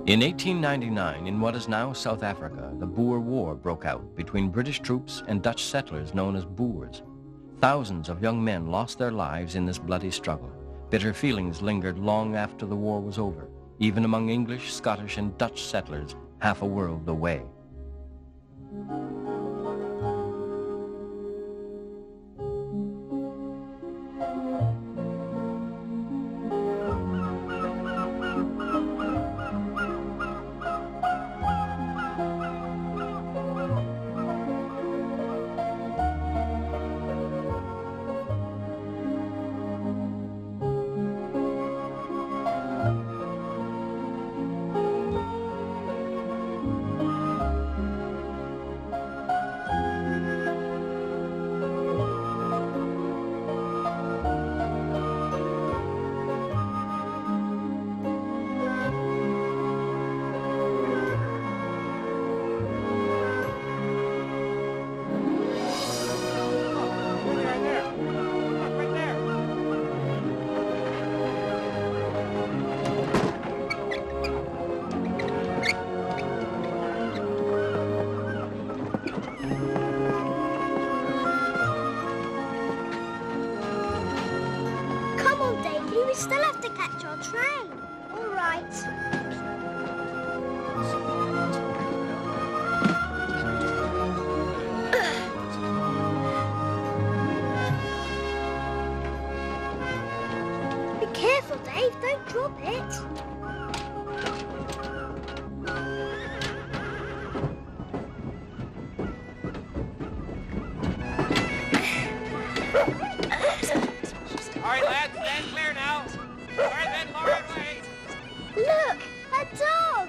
In 1899, in what is now South Africa, the Boer War broke out between British troops and Dutch settlers known as Boers. Thousands of young men lost their lives in this bloody struggle. Bitter feelings lingered long after the war was over, even among English, Scottish, and Dutch settlers half a world away. We still have to catch our train. All right. Be careful, Dave. Don't drop it. All right, lads, stand clear now. All right, then, lower it away. Look, a dog.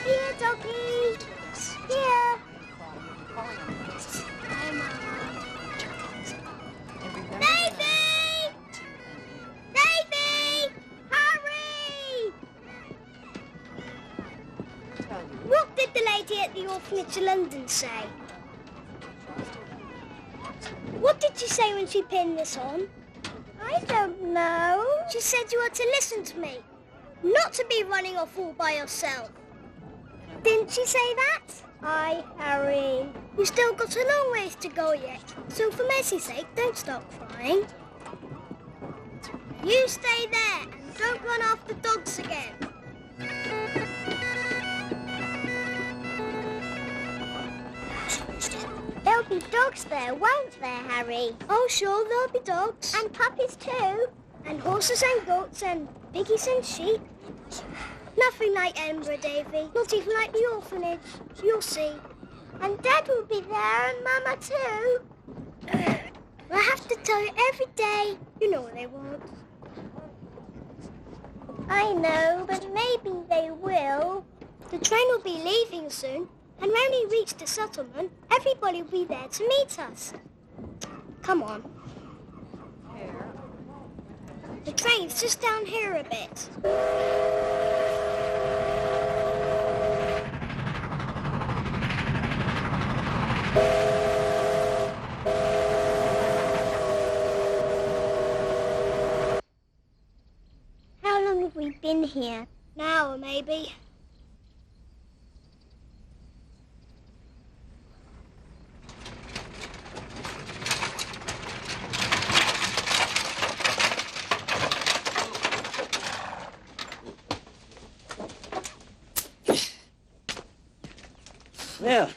Here, doggy. Here. Davy! Davy! Hurry! What did the lady at the orphanage in London say? What did she say when she pinned this on? I don't know. She said you had to listen to me, not to be running off all by yourself. Didn't she say that? Aye, Harry. You've still got a long ways to go yet, so for mercy's sake, don't stop crying. You stay there and don't run after dogs again. There'll be dogs there, won't there, Harry? Oh, sure, there'll be dogs. And puppies too. And horses and goats and piggies and sheep. Nothing like Edinburgh, Davy. Not even like the orphanage. You'll see. And Dad will be there and Mama too. I have to tell you every day. You know what they want. I know, but maybe they will. The train will be leaving soon. And when we reach the settlement, everybody will be there to meet us. Come on. The train's just down here a bit. How long have we been here? An hour, maybe. Well,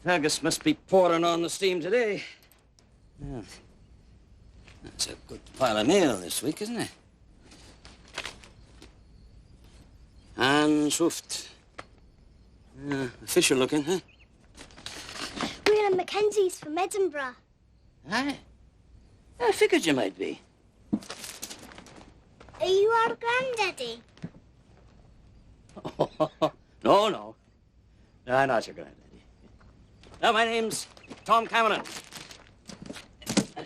Fergus must be pouring on the steam today. Well, that's a good pile of mail this week, isn't it? Anshoofd. Official looking, huh? We're in Mackenzie's from Edinburgh. Aye. I figured you might be. Are you our granddaddy? No, no. No, I'm not your granddaddy. Now, my name's Tom Cameron.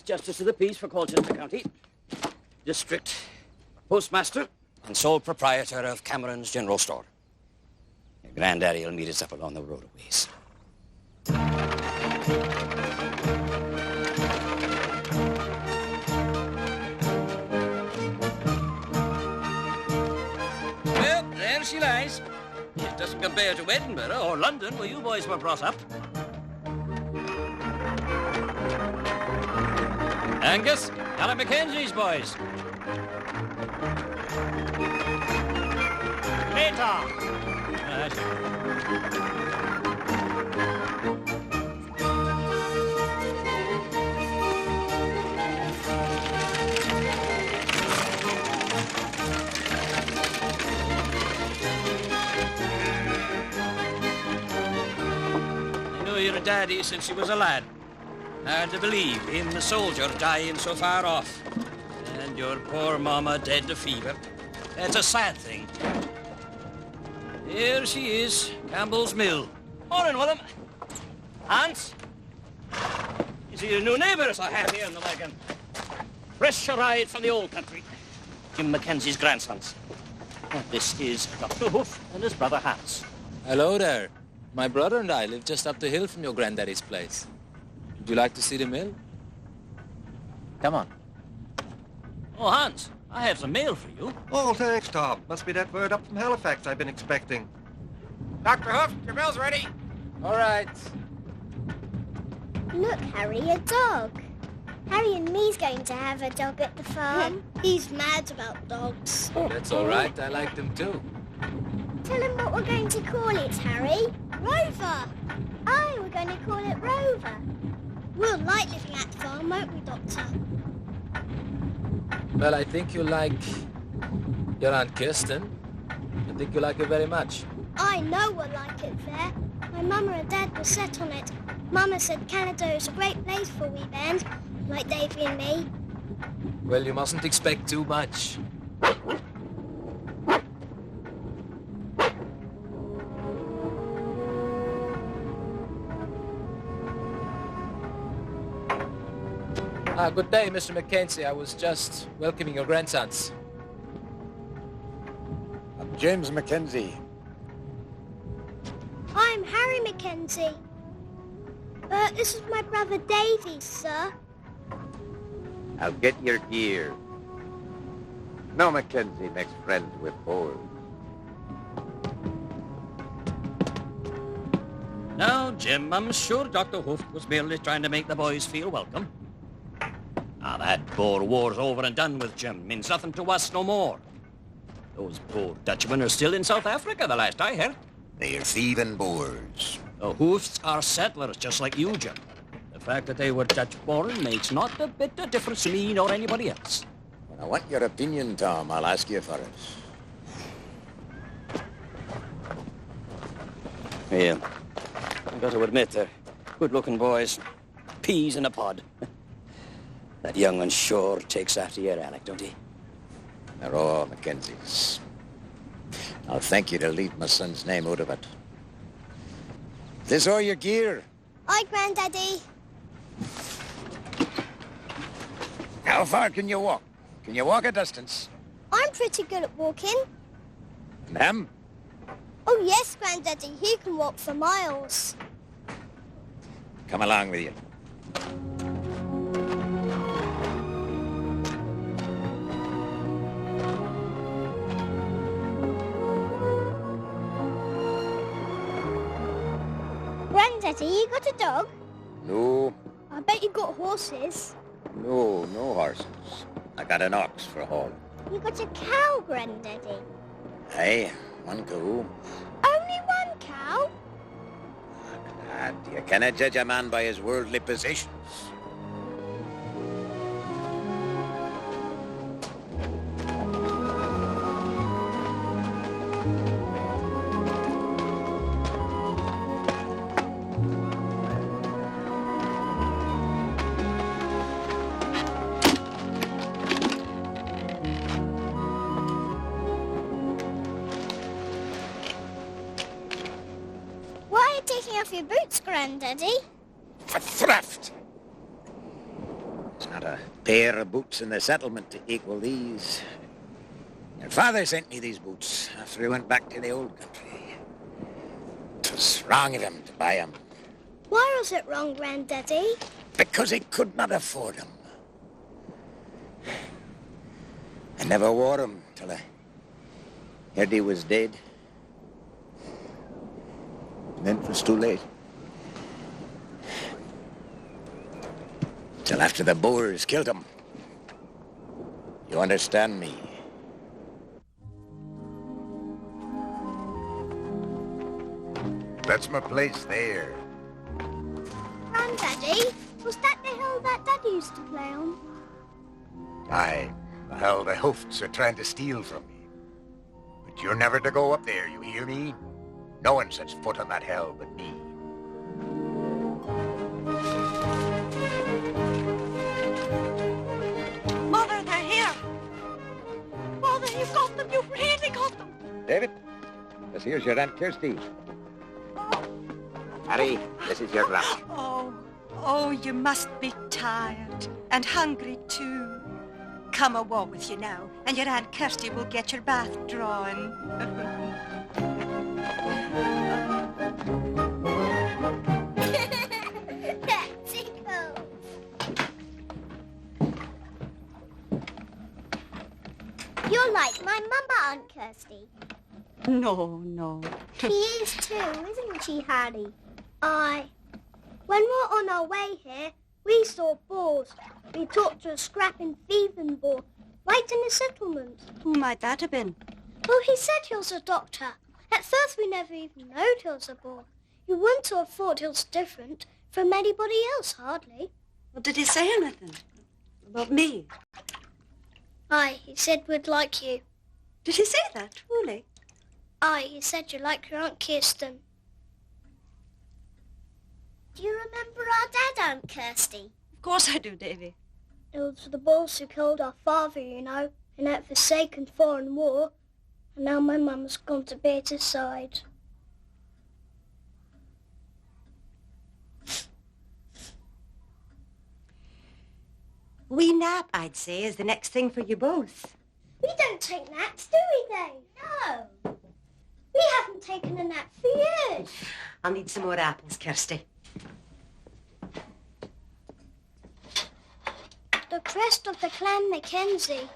Justice of the Peace for Colchester County. District Postmaster and sole proprietor of Cameron's General Store. Your granddaddy will meet us up along the road a ways. she lies. It doesn't compare to Edinburgh or London, where you boys were brought up. Angus, Alan Mackenzie's boys. Later. I knew your daddy since he was a lad. Hard to believe him, a soldier, dying so far off. And your poor mama dead of fever. It's a sad thing. Here she is, Campbell's Mill. Morning, Willem. Hans? You see your new neighbours I have here in the wagon. Fresh arrived from the old country. Jim Mackenzie's grandsons. And this is Dr. Hoof and his brother Hans. Hello there. My brother and I live just up the hill from your granddaddy's place. Would you like to see the mill? Come on. Oh, Hans, I have some mail for you. Oh, thanks, Tom. Must be that word up from Halifax I've been expecting. Dr. Hoof, your bill's ready. All right. Look, Harry, a dog. Harry and me's going to have a dog at the farm. He's mad about dogs. That's all right. I like them too. Tell him what we're going to call it, Harry. Rover. Aye, we're going to call it Rover. We'll like living at the farm, won't we, Doctor? Well, I think you like your Aunt Kirsten. I think you like her very much. I know we'll like it there. My mama and dad were set on it. Mama said Canada is a great place for a wee band, like Davy and me. Well, you mustn't expect too much. Good day, Mr. Mackenzie. I was just welcoming your grandsons. I'm James Mackenzie. I'm Harry Mackenzie. This is my brother Davy, sir. I'll get your gear. No Mackenzie makes friends with boys. Now, Jim, I'm sure Dr. Hoof was merely trying to make the boys feel welcome. Now, that Boer War's over and done with, Jim. Means nothing to us no more. Those poor Dutchmen are still in South Africa, the last I heard. They're thieving Boers. The Hoofs are settlers, just like you, Jim. The fact that they were Dutch-born makes not a bit of difference to me nor anybody else. When I want your opinion, Tom, I'll ask you for it. Yeah, I've got to admit, they're good-looking boys. Peas in a pod. That young one sure takes after your Alec, don't he? They're all Mackenzies. I'll thank you to leave my son's name out of it. This all your gear? Hi, Granddaddy. How far can you walk? Can you walk a distance? I'm pretty good at walking. And him? Oh, yes, Granddaddy. He can walk for miles. Come along with you. Granddaddy, you got a dog? No, I bet you got horses. no horses. I got an ox for haul. You got a cow, Granddaddy. Aye, one cow. Only one cow? Lad, you cannot judge a man by his worldly possessions. Why are you taking off your boots, Granddaddy? For thrift! There's not a pair of boots in the settlement to equal these. Your father sent me these boots after he went back to the old country. It was wrong of him to buy them, Why was it wrong, Granddaddy? because he could not afford them. I never wore them till I heard he was dead. And then it was too late. Till after the Boers killed him. You understand me? That's my place there. Granddaddy, was that the hill that Dad used to play on? Aye, the hell the hoofs are trying to steal from me. But you're never to go up there, you hear me? No one sets foot on that hell but me. Mother, they're here. Mother, you've got them. You've really got them. David, this here's your Aunt Kirsty. Harry, this is your grandma. Oh, you must be tired and hungry too. Come, I'll walk with you now, and your Aunt Kirsty will get your bath drawn. You're like my mama, Aunt Kirsty. No. She is too, isn't she, Harry? Aye. When we're on our way here, we saw Boers. We talked to a scrapping thieving Boer right in the settlement. Who might that have been? Well, he said he was a doctor. At first we never even knowed he was a Boer. You wouldn't have thought he was different from anybody else, hardly. Well, did he say anything about me? Aye, he said we'd like you. Did he say that, truly? Aye, he said you like your Aunt Kirsten. Do you remember our dad, Aunt Kirsty? Of course I do, Davy. It was the Boers who killed our father, you know, in that forsaken foreign war. And now my mum's gone to be at his side. Wee nap, I'd say, is the next thing for you both. We don't take naps, do we, Dave? No. We haven't taken a nap for years. I'll need some more apples, Kirsty. The crest of the Clan Mackenzie.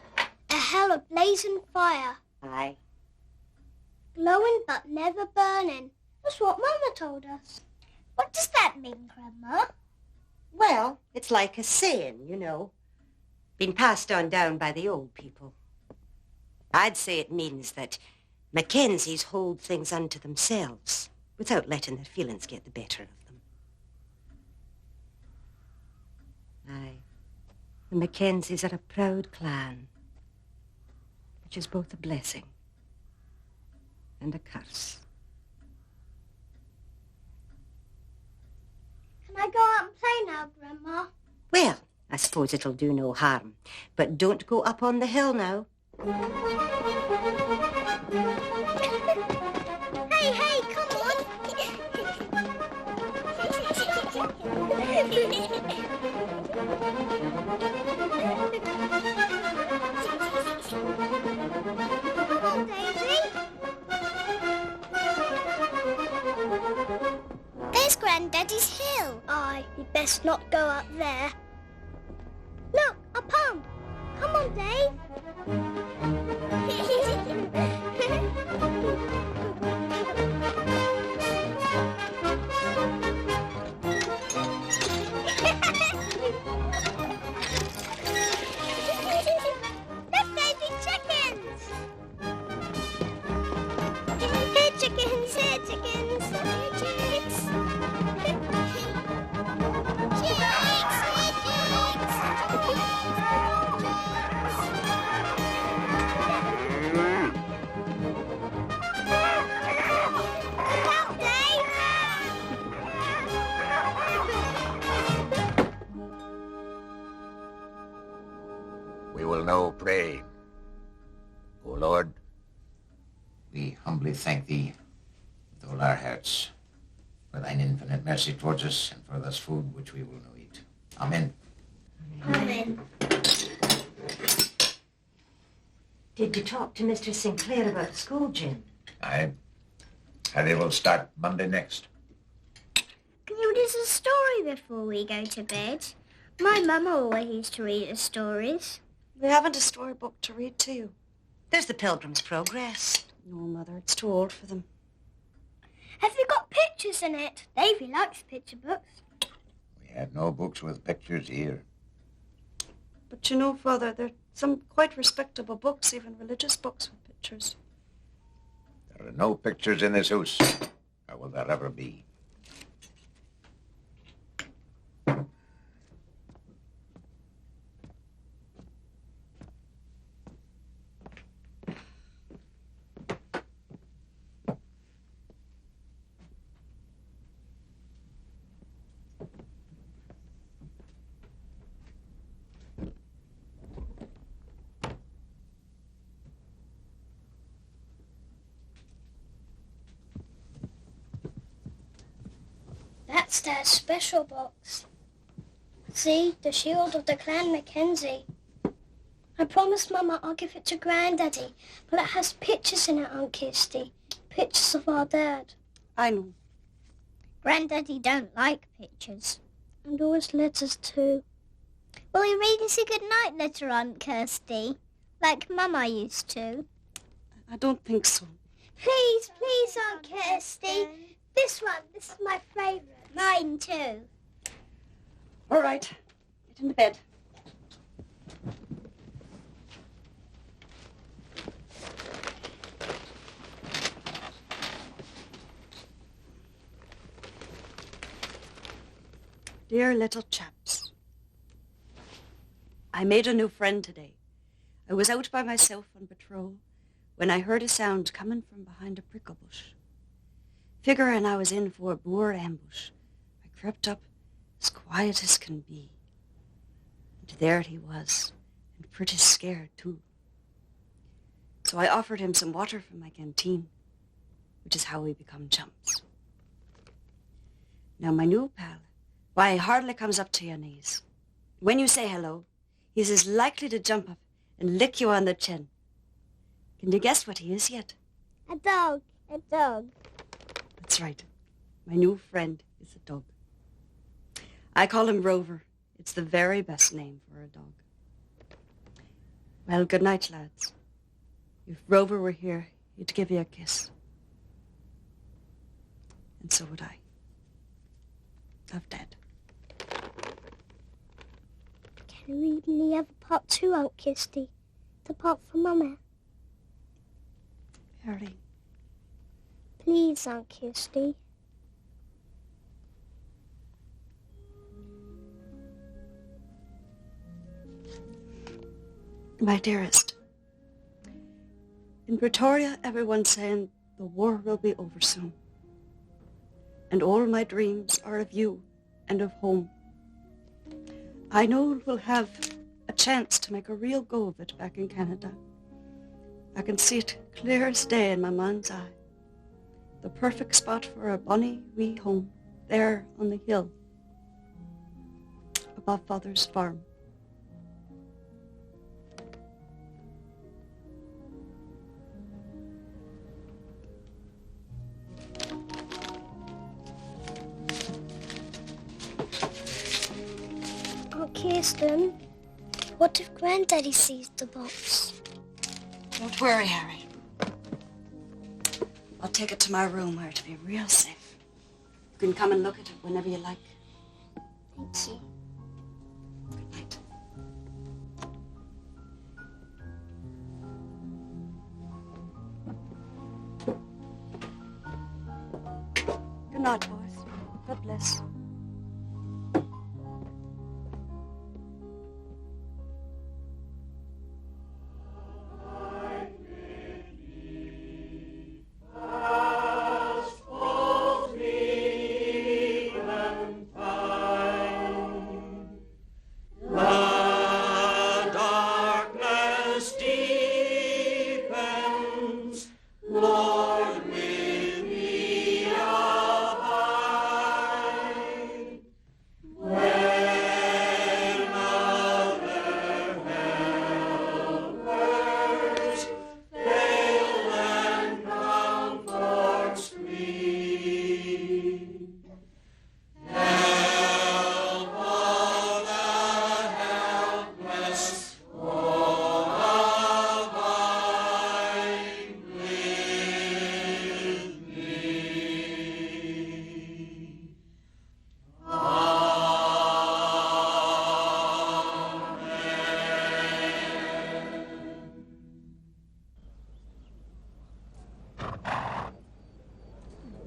A hell of blazing fire. Aye. Glowing but never burning. That's what Mama told us. What does that mean, Grandma? Well, it's like a saying, you know. Been passed on down by the old people. I'd say it means that Mackenzies hold things unto themselves without letting their feelings get the better of them. Aye. The Mackenzies are a proud clan, which is both a blessing and a curse. Can I go out and play now, Grandma? Well, I suppose it'll do no harm, but don't go up on the hill now. Hey, come on. Come on, Daisy. There's Granddaddy's hill. Aye, you'd best not go up there. Look, a pump. Come on, Dave. Look, baby chickens. Here, chickens. Here, chickens. Here, chicks. We will now pray. O Lord, we humbly thank Thee with all our hearts for Thine infinite mercy towards us and for this food which we will now eat. Amen. Amen. Did you talk to Mr. Sinclair about the school, Jim? Aye. Harry will start Monday next. Can you read us a story before we go to bed? My mum always used to read us stories. We haven't a storybook to read to you. There's the Pilgrim's Progress. No, Mother, it's too old for them. Have you got pictures in it? Davy likes picture books. We have no books with pictures here. But you know, Father, there are some quite respectable books, even religious books with pictures. There are no pictures in this house. How will there ever be? That's their special box. See, the shield of the Clan Mackenzie. I promised Mama I'll give it to Granddaddy, but it has pictures in it, Aunt Kirsty. Pictures of our dad. I know. Granddaddy don't like pictures. And always letters too. Will you read us a good night letter, Aunt Kirsty? Like Mama used to? I don't think so. Please, please, Aunt Kirsty. This is my favourite. Mine too. All right. Get into bed. Dear little chaps, I made a new friend today. I was out by myself on patrol when I heard a sound coming from behind a prickle bush. Figuring I was in for a Boer ambush, I crept up as quiet as can be. And there he was, and pretty scared too. So I offered him some water from my canteen, which is how we become chums. Now my new pal, why, he hardly comes up to your knees. When you say hello, he's as likely to jump up and lick you on the chin. Can you guess what he is yet? A dog. A dog. That's right. My new friend is a dog. I call him Rover. It's the very best name for a dog. Well, good night, lads. If Rover were here, he'd give you a kiss. And so would I. Of Dad. Can we really have a part 2, Aunt Kirsty? The part for Mama. Harry. Please, Aunt Kirsty. My dearest, in Pretoria, everyone's saying the war will be over soon. And all my dreams are of you and of home. I know we'll have a chance to make a real go of it back in Canada. I can see it clear as day in my mind's eye. The perfect spot for a bonny wee home there on the hill above Father's farm. Aunt Kirsten, what if Granddaddy sees the box? Don't worry, Harry. I'll take it to my room where it'll be real safe. You can come and look at it whenever you like. Thank you. Good night. Good night, boys. God bless.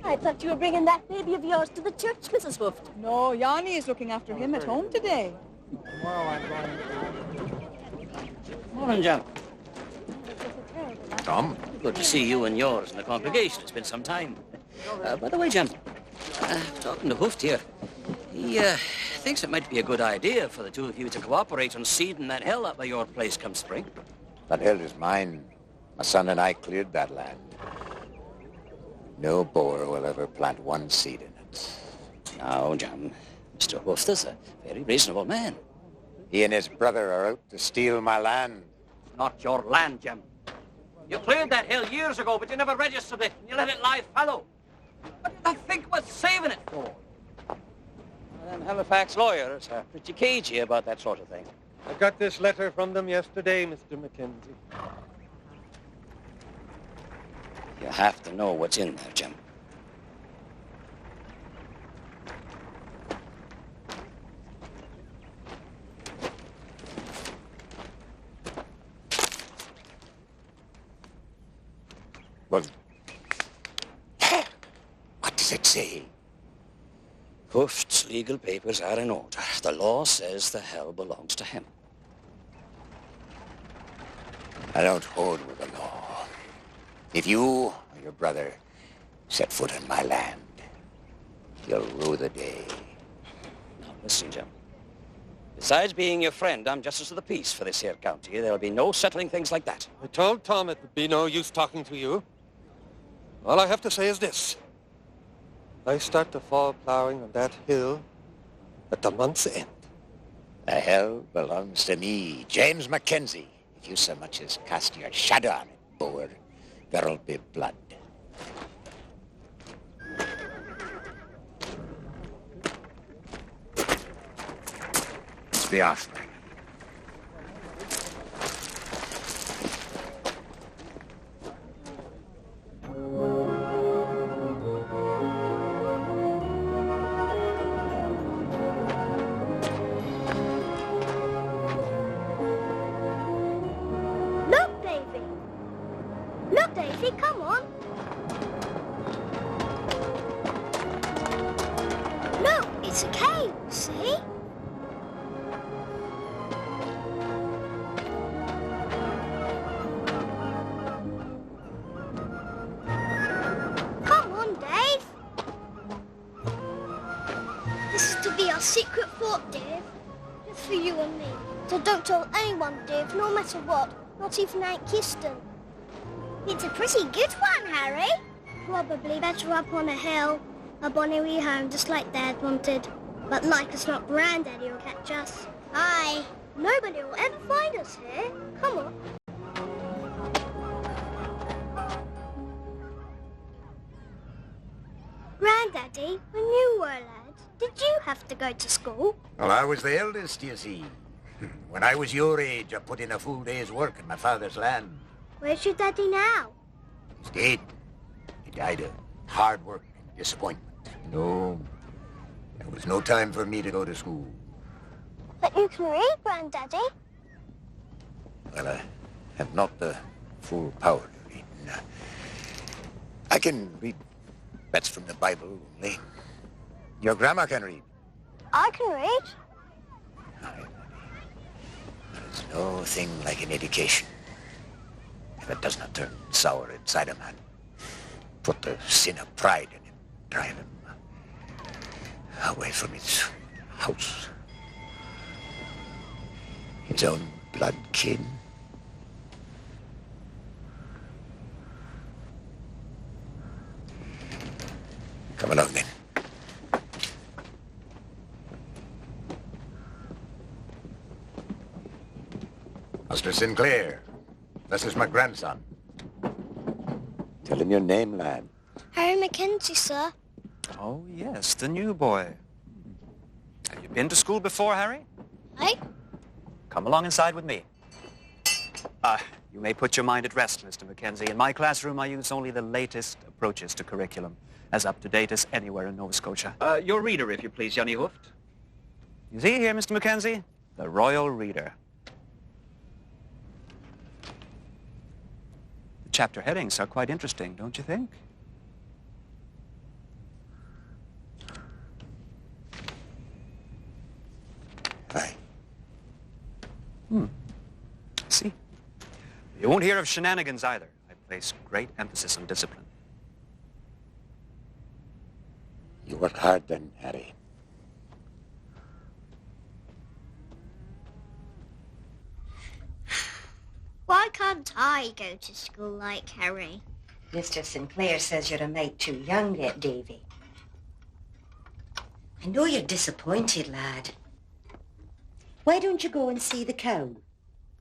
I thought you were bringing that baby of yours to the church, Mrs. Hooft. No, Yanni is looking after him at home today. Tomorrow I'm going. Morning, John. Tom? Good to see you and yours in the congregation. It's been some time. By the way, John, talking to Hooft here, he thinks it might be a good idea for the two of you to cooperate on seeding that hill up by your place come spring. That hill is mine. My son and I cleared that land. No boer will ever plant one seed in it. Now, John, Mr. Hooft is a very reasonable man. He and his brother are out to steal my land. Not your land, Jim. You cleared that hill years ago, but you never registered it, and you let it lie fallow. What did I think was saving it for? Well, them Halifax lawyers are pretty cagey about that sort of thing. I got this letter from them yesterday, Mr. Mackenzie. You have to know what's in there, Jim. Well, what does it say? Hooft's legal papers are in order. The law says the hell belongs to him. I don't hold with the law. If you or your brother set foot on my land, you'll rue the day. Now, listen, Jim. Besides being your friend, I'm justice of the peace for this here county. There'll be no settling things like that. I told Tom it would be no use talking to you. All I have to say is this. I start the fall plowing on that hill at the month's end. The hell belongs to me, James Mackenzie. If you so much as cast your shadow on it, boer, there'll be blood. Let's be off, man. Look, Davy, come on. Look, it's a cave, see? Come on, Dave. This is to be our secret fort, Dave. Just for you and me. So don't tell anyone, Dave, no matter what. Not even Aunt Kirsten. It's a pretty good one, Harry. Probably better up on a hill, a bonny wee home, just like Dad wanted. But like us not, Granddaddy will catch us. Aye. Nobody will ever find us here. Come on. Granddaddy, when you were a lad, did you have to go to school? Well, I was the eldest, you see. When I was your age, I put in a full day's work in my father's land. Where's your daddy now? He's dead. He died of hard work and disappointment. No, there was no time for me to go to school. But you can read, Granddaddy. Well, I have not the full power to read. I can read bits from the Bible only. Your grandma can read. I can read. There's no thing like an education. If it does not turn sour inside a man, put the sin of pride in him, drive him away from his house, his own blood kin. Come along, then. Master Sinclair, this is my grandson. Tell him your name, lad. Harry Mackenzie, sir. Oh, yes, the new boy. Have you been to school before, Harry? Aye. Come along inside with me. You may put your mind at rest, Mr. Mackenzie. In my classroom, I use only the latest approaches to curriculum, as up-to-date as anywhere in Nova Scotia. Your reader, if you please, Johnny Hooft. You see here, Mr. Mackenzie? The Royal Reader. The chapter headings are quite interesting, don't you think? See? You won't hear of shenanigans either. I place great emphasis on discipline. You work hard then, Harry. Why can't I go to school like Harry? Mr. Sinclair says you're a mite too young yet, Davy. I know you're disappointed, lad. Why don't you go and see the cow?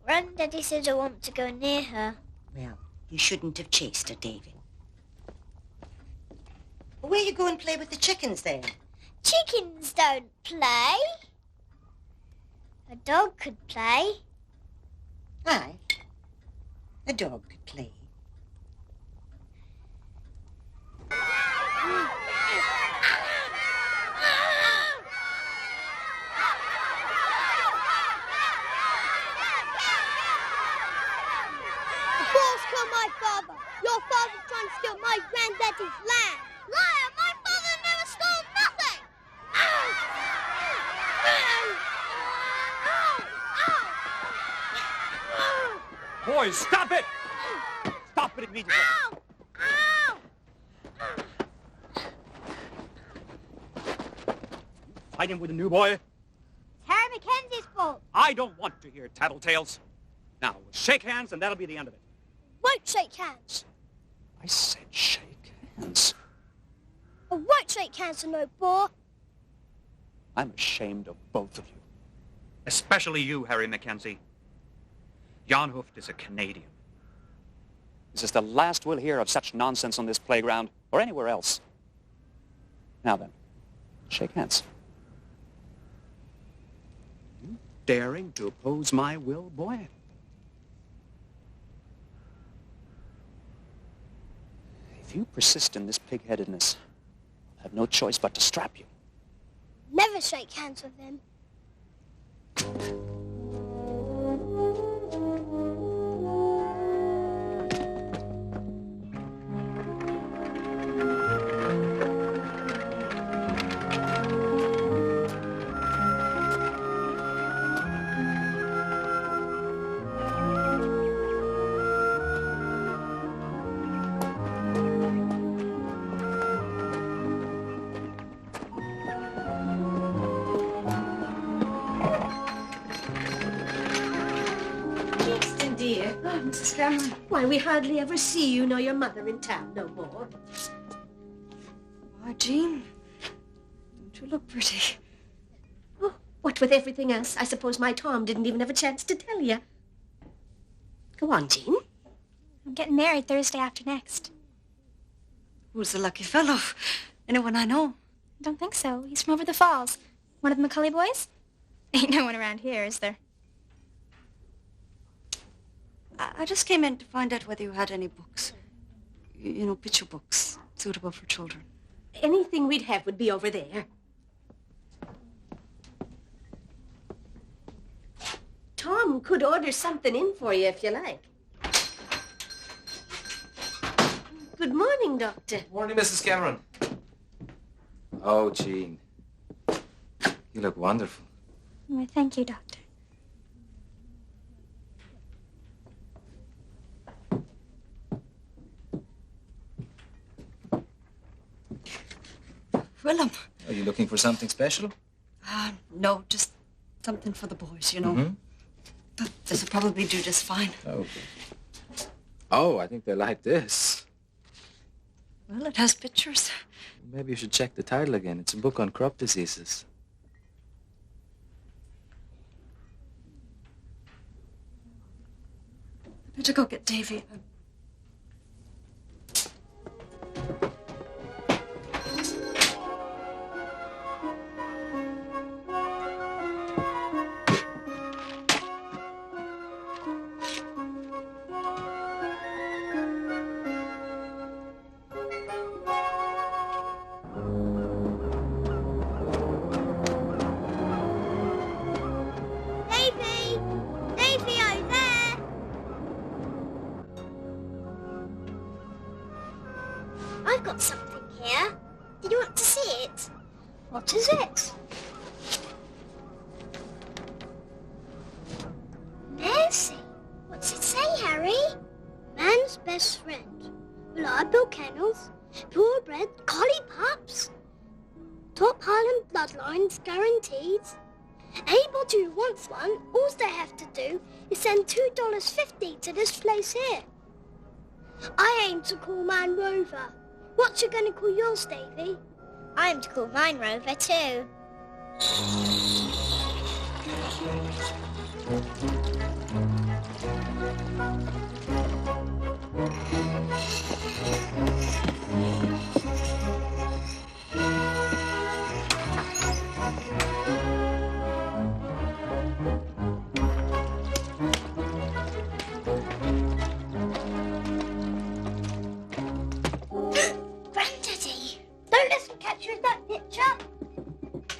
Granddaddy said I want to go near her. Well, you shouldn't have chased her, Davy. Where you go and play with the chickens, then? Chickens don't play. A dog could play. Aye. A dog could play. My father. Your father's trying to steal my granddaddy's land. Liar! My father never stole nothing! Boys, stop it! Stop it immediately. Fighting with a new boy? It's Harry Mackenzie's fault. I don't want to hear tattletales. Now, shake hands and that'll be the end of it. Won't shake hands. I said shake hands. I won't shake hands with no boar. I'm ashamed of both of you. Especially you, Harry Mackenzie. Jan Hooft is a Canadian. This is the last we'll hear of such nonsense on this playground or anywhere else. Now then, shake hands. You daring to oppose my will, boy? If you persist in this pig-headedness, I'll have no choice but to strap you. Never shake hands with him. Why, we hardly ever see you nor your mother in town no more. Why, Jean, don't you look pretty? Oh, what with everything else, I suppose my Tom didn't even have a chance to tell you. Go on, Jean. I'm getting married Thursday after next. Who's the lucky fellow? Anyone I know? I don't think so. He's from over the falls. One of the McCulley boys? Ain't no one around here, is there? I just came in to find out whether you had any books. You know, picture books, suitable for children. Anything we'd have would be over there. Tom could order something in for you if you like. Good morning, Doctor. Morning, Mrs. Cameron. Oh, Jean. You look wonderful. Well, thank you, Doctor. Willem. Are you looking for something special? No, just something for the boys, you know. Mm-hmm. But this will probably do just fine. Okay. Oh, I think they like this. Well, it has pictures. Maybe you should check the title again. It's a book on crop diseases. I better go get Davy. I've got something here. Did you want to see it? What is it? best friend. Reliable kennels, purebred collie pups, top Highland bloodlines guaranteed. Anybody who wants one, all they have to do is send $2.50 to this place here. I aim to call mine Rover. What you gonna call yours, Davy? I aim to call mine Rover too. Granddaddy, don't let them catch you in that picture.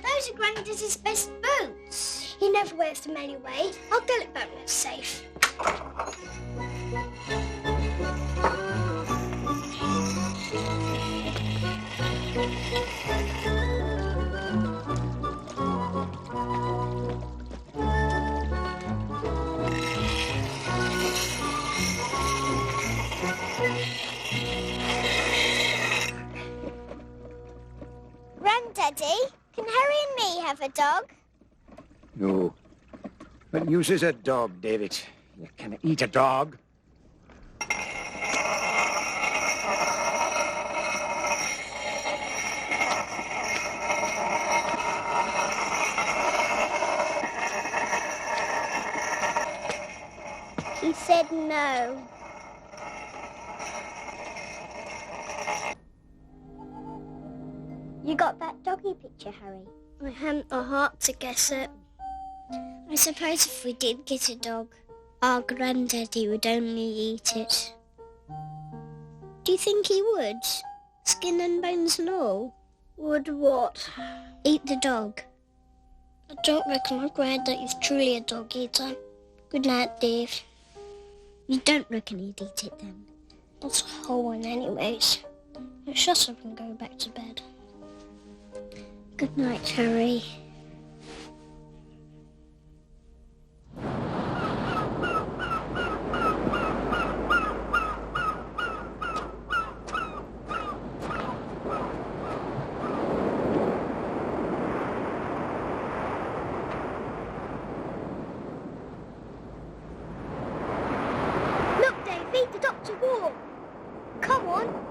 Those are Granddaddy's best boots. He never wears them anyway. I'll get it back when it's safe. Granddaddy, can Harry and me have a dog? No. What use is a dog, David? You can eat a dog. He said no. You got that doggy picture, Harry? I hadn't the heart to guess it. I suppose if we did get a dog, our granddaddy would only eat it. Do you think he would? Skin and bones and all? Would what? Eat the dog. I don't reckon my granddaddy's truly a dog eater. Good night, Dave. You don't reckon he'd eat it then? That's a whole one anyways. Now shut up and go back to bed. Good night, Harry. Look, Davy, the doctor walked. Come on.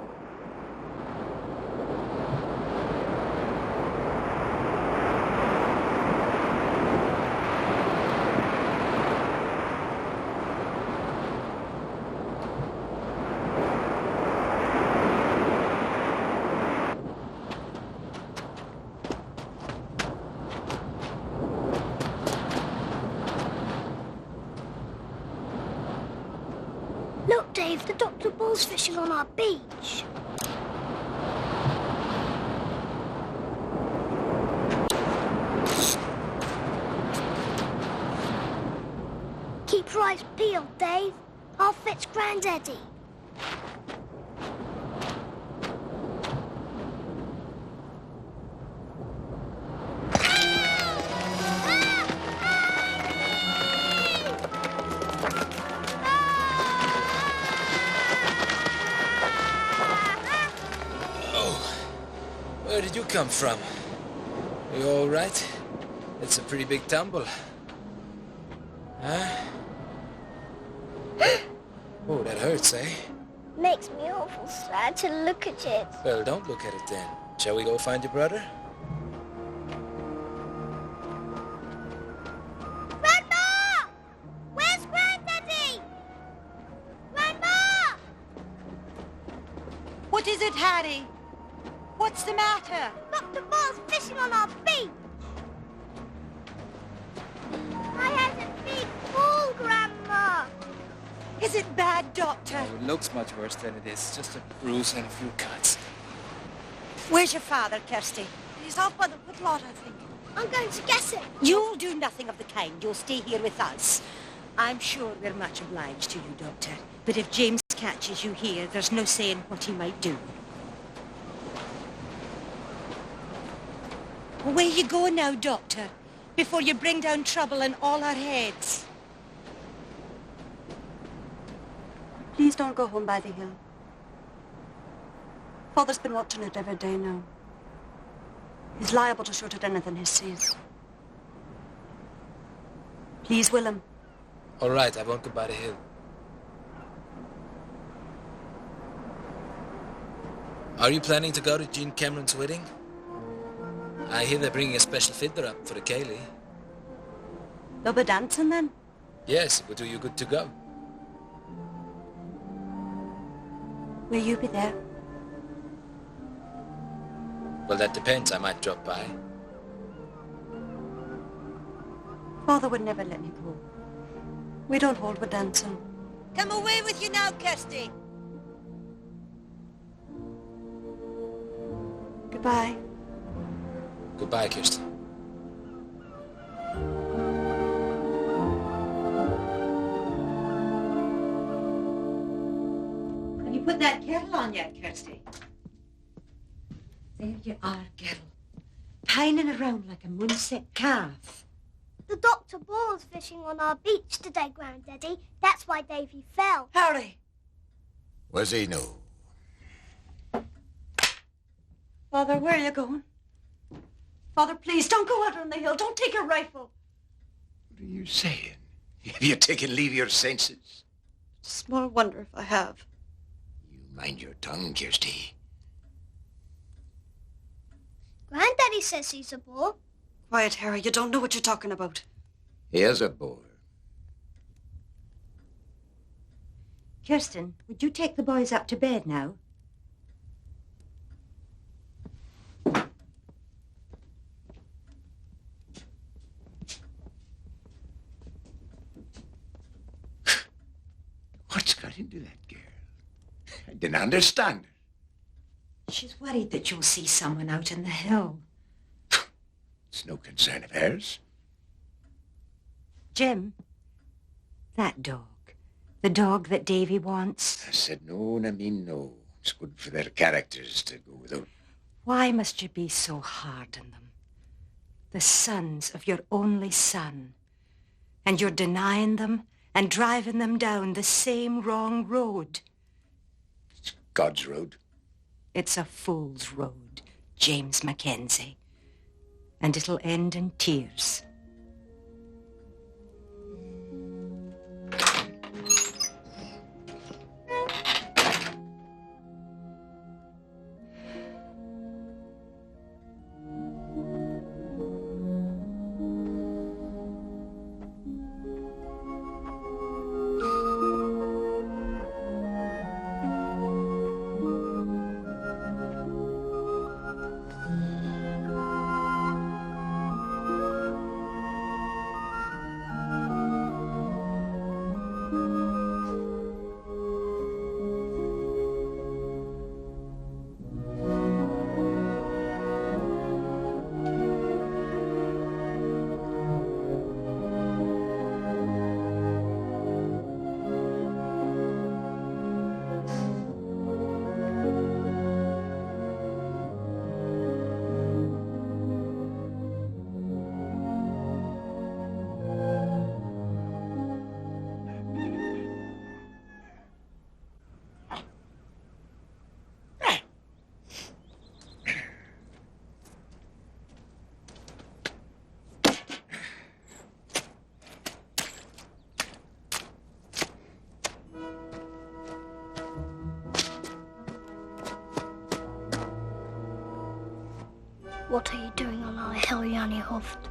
Look, Dave, the Dr. Bull's fishing on our beach. Keep your eyes peeled, Dave. I'll fetch Granddaddy. Where did you come from? Are you all right? It's a pretty big tumble. Huh? Oh, that hurts, eh? Makes me awful sad to look at it. Well, don't look at it then. Shall we go find your brother? Grandma! Where's Granddaddy? Grandma! What is it, Harry? What's the matter? Dr. Bull's fishing on our beach. I had a big fall, Grandma. Is it bad, Doctor? Oh, it looks much worse than it is. Just a bruise and a few cuts. Where's your father, Kirsty? He's off by the woodlot, I think. I'm going to guess it. You'll do nothing of the kind. You'll stay here with us. I'm sure we're much obliged to you, Doctor. But if James catches you here, there's no saying what he might do. Away you go now, Doctor, before you bring down trouble on all our heads. Please don't go home by the hill. Father's been watching it every day now. He's liable to shoot at anything he sees. Please, Willem. All right, I won't go by the hill. Are you planning to go to Jean Cameron's wedding? I hear they're bringing a special fiddler up for the Cayley. They'll be dancing then? Yes, it would do you good to go. Will you be there? Well, that depends. I might drop by. Father would never let me go. We don't hold with dancing. Come away with you now, Kirsty. Goodbye. Goodbye, Kirsten. Have you put that kettle on yet, Kirsty? There you are, girl. Pining around like a moonset calf. The Dr. Ball's fishing on our beach today, Granddaddy. That's why Davy fell. Harry! Was he no? Father, where are you going? Father, please, don't go out on the hill. Don't take your rifle. What are you saying? Have you taken leave of your senses? Small wonder if I have. You mind your tongue, Kirsty. Granddaddy says he's a bore. Quiet, Harry. You don't know what you're talking about. He is a bore. Kirsten, would you take the boys up to bed now? What's got into that girl? I didn't understand her. She's worried that you'll see someone out in the hill. It's no concern of hers. Jim, that dog. The dog that Davy wants. I said no and I mean no. It's good for their characters to go without. Why must you be so hard on them? The sons of your only son. And you're denying them and driving them down the same wrong road. It's God's road. It's a fool's road, James Mackenzie. And it'll end in tears. What are you doing on our hill, Jannie Hoft?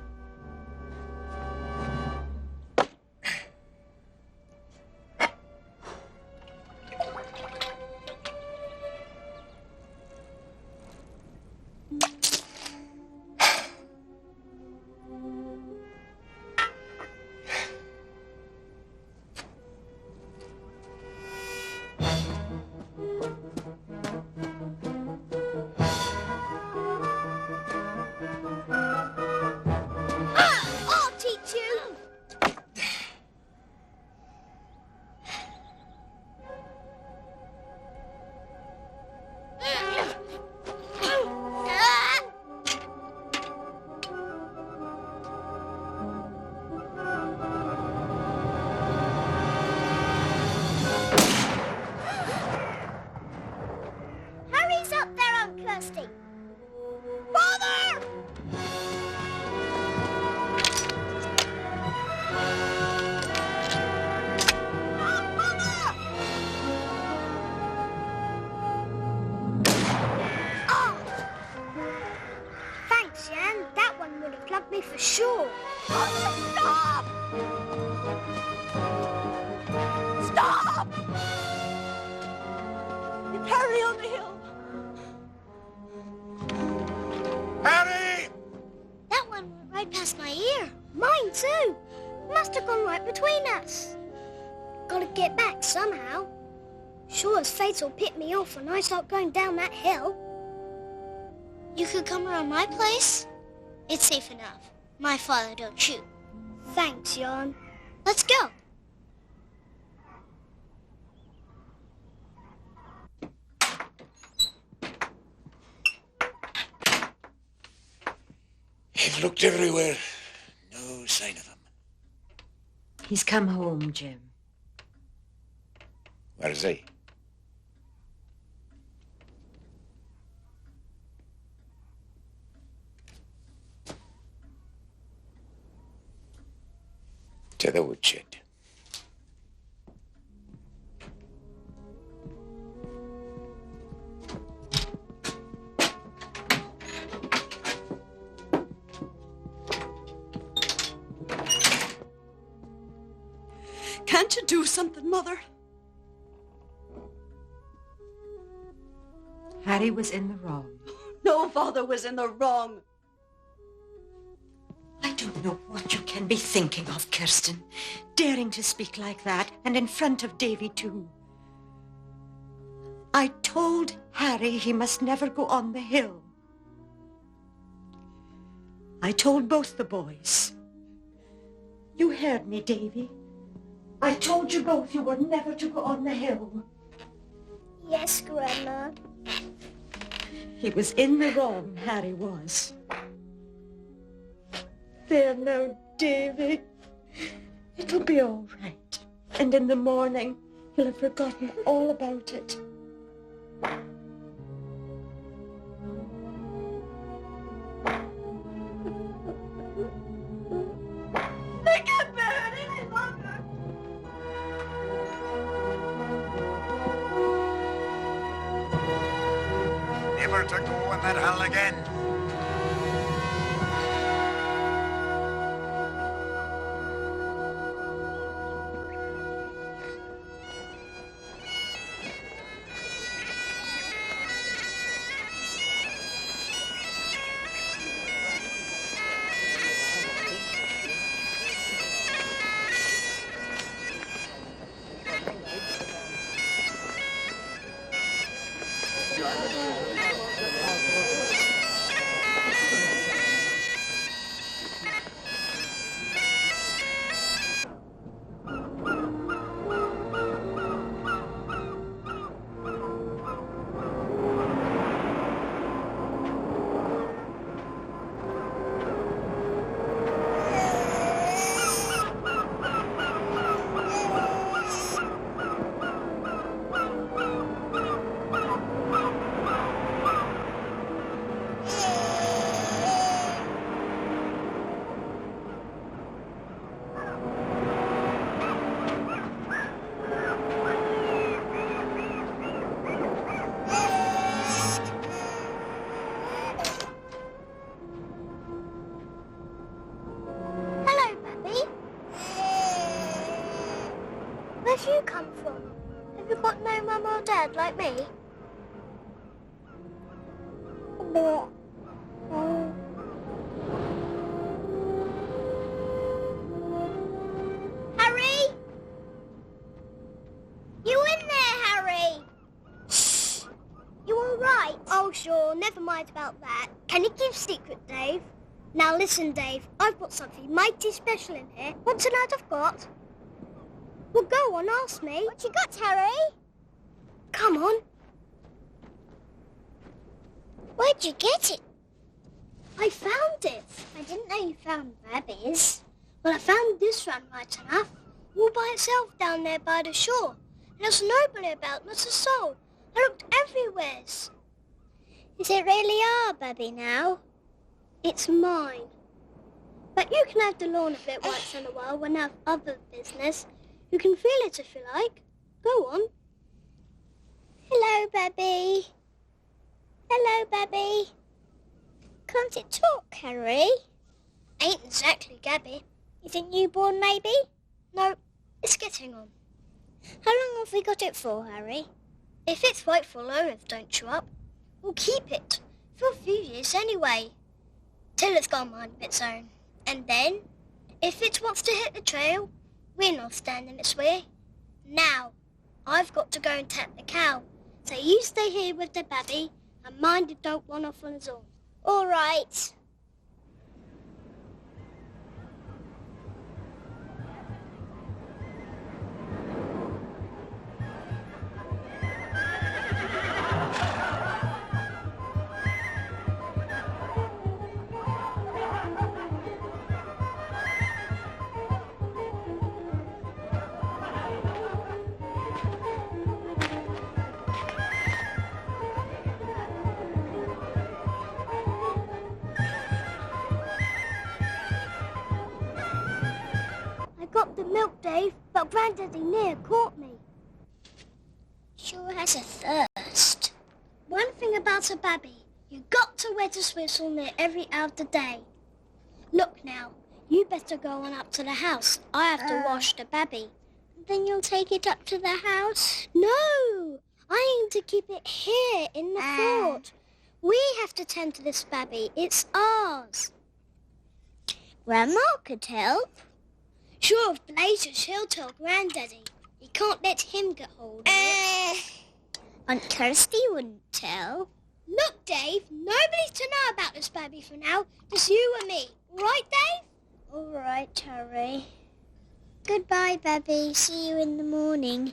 Stop! It's Harry on the hill. Harry! That one went right past my ear. Mine too. Must have gone right between us. Gotta get back somehow. Sure as fate'll pick me off when I start going down that hill. You could come around my place. It's safe enough. My father don't shoot. Thanks, Jan. Let's go. I've looked everywhere. No sign of him. He's come home, Jim. Where is he? To the woodshed. Can't you do something, Mother? Harry was in the wrong. No father was in the wrong. I don't know what you can be thinking of, Kirsten. Daring to speak like that, and in front of Davy, too. I told Harry he must never go on the hill. I told both the boys. You heard me, Davy. I told you both you were never to go on the hill. Yes, Grandma. He was in the wrong, Harry was. There now, Davy. It'll be all right. And in the morning, he'll have forgotten all about it. I can't bear it any longer. Never to go in that hell again. Where've you come from? Have you got no mum or dad like me? Harry? You in there, Harry? Shh. You all right? Oh, sure. Never mind about that. Can you keep secret, Dave? Now listen, Dave. I've got something mighty special in here. Want to know what I've got? Well, go on, ask me. What you got, Harry? Come on. Where'd you get it? I found it. I didn't know you found rabbits. Well, I found this one right enough. All by itself down there by the shore. And there's nobody about, not a soul. I looked everywhere. Is it really our baby now? It's mine. But you can have the lawn of it once in a while when I have other business. You can feel it if you like. Go on. Hello, Baby. Hello, Baby. Can't it talk, Harry? Ain't exactly Gabby. Is it newborn, maybe? No, it's getting on. How long have we got it for, Harry? If its rightful owners don't show up, we'll keep it. For a few years anyway. Till it's got a mind of its own. And then, if it wants to hit the trail, we're not standing its way. Now, I've got to go and tap the cow. So you stay here with the babby and mind it don't run off on its own. All right. Got the milk, Dave, but Granddaddy near caught me. Sure has a thirst. One thing about a babby, you got to wet his whistle near every hour of the day. Look now, you better go on up to the house. I have to wash the babby. Then you'll take it up to the house? No, I aim to keep it here in the fort. We have to tend to this babby. It's ours. Grandma could help. Sure, of Blazers, he'll tell Granddaddy. You can't let him get hold of it. Aunt Kirsty wouldn't tell. Look, Dave, nobody's to know about this baby for now. Just you and me. All right, Dave? All right, Harry. Goodbye, baby. See you in the morning.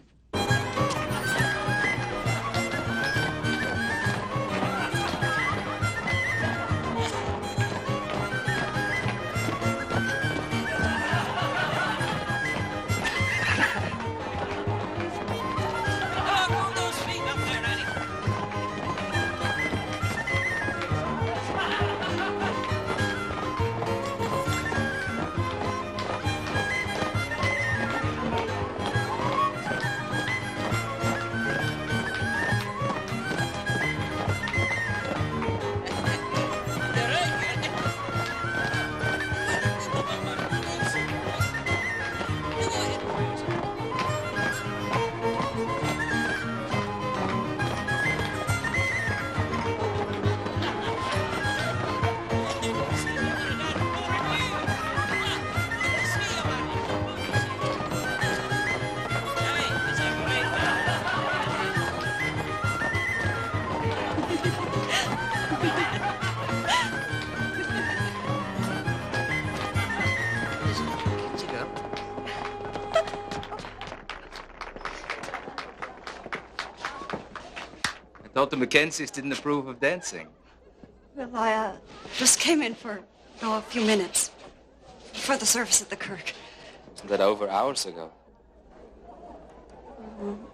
I thought the Mackenzies didn't approve of dancing. Well, I just came in for a few minutes for the service at the kirk. Isn't that over hours ago?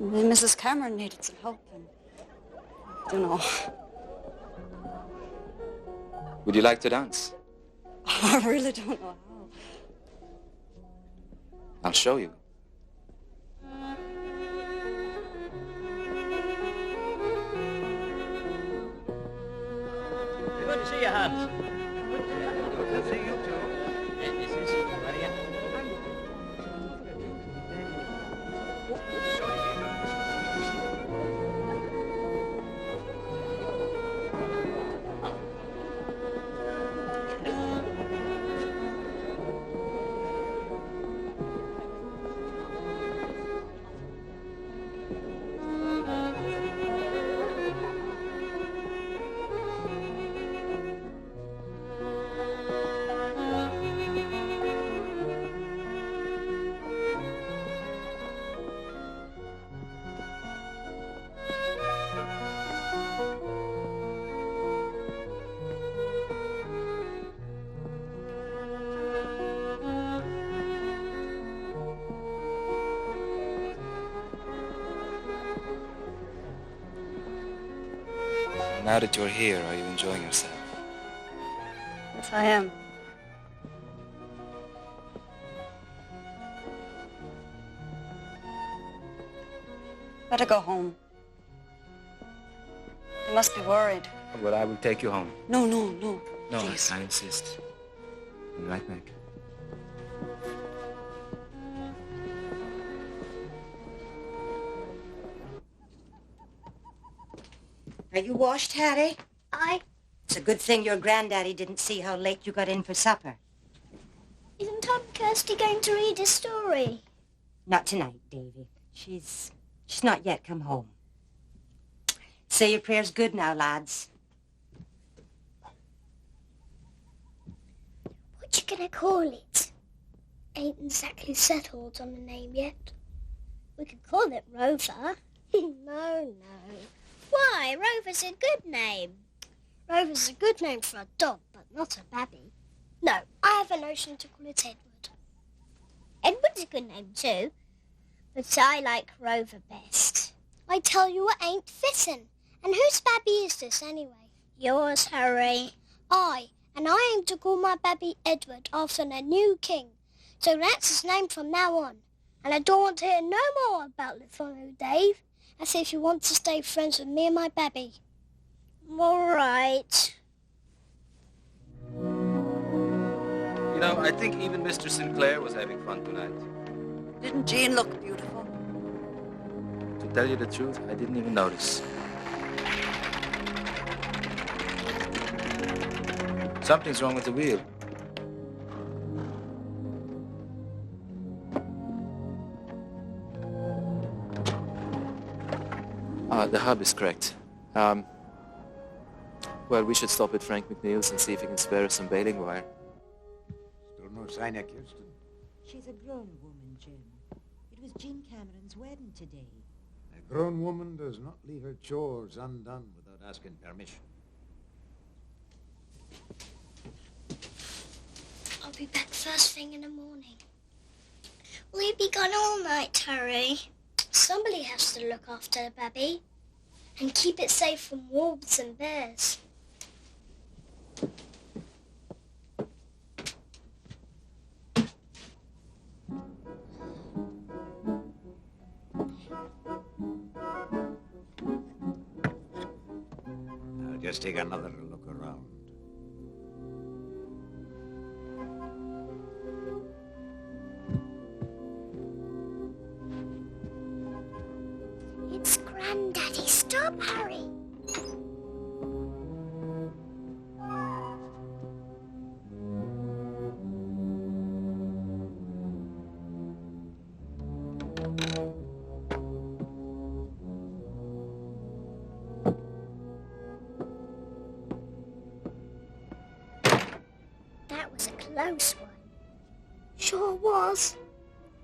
Mrs. Cameron needed some help, and I don't know. Would you like to dance? I really don't know how. I'll show you. Good to see you, Hans. Good to see you, too. This is Maria. Now that you're here, are you enjoying yourself? Yes, I am. Better go home. They must be worried. Well, I will take you home. No. No, Please. I insist. I'll be right back. Are you washed, Harry? Aye. It's a good thing your granddaddy didn't see how late you got in for supper. Isn't Aunt Kirsty going to read a story? Not tonight, Davy. She's not yet come home. Say your prayers good now, lads. What you gonna call it? Ain't exactly settled on a name yet. We could call it Rover. No. Why? Rover's a good name. Rover's a good name for a dog, but not a babby. No, I have a notion to call it Edward. Edward's a good name too, but I like Rover best. I tell you it ain't fitting. And whose babby is this anyway? Yours, Harry. Aye, and I aim to call my babby Edward after the new king. So that's his name from now on. And I don't want to hear no more about little old Dave. As if you want to stay friends with me and my babby. All right. You know, I think even Mr. Sinclair was having fun tonight. Didn't Jean look beautiful? To tell you the truth, I didn't even notice. Something's wrong with the wheel. The hub is cracked. Well, we should stop at Frank McNeil's and see if he can spare us some baling wire. Still no sign of Kirsten. She's a grown woman, Jim. It was Jean Cameron's wedding today. A grown woman does not leave her chores undone without asking permission. I'll be back first thing in the morning. Will you be gone all night, Harry? Somebody has to look after the baby and keep it safe from wolves and bears. I'll just take another look around. It's Granddaddy. Stop, Harry. That was a close one. Sure was.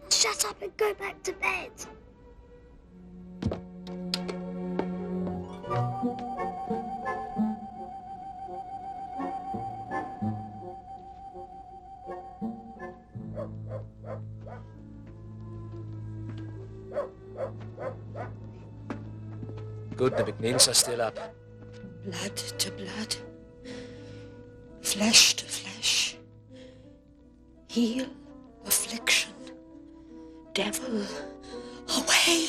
Now shut up and go back to bed. Good, the McNeils are still up. Blood to blood. Flesh to flesh. Heal, affliction. Devil, away.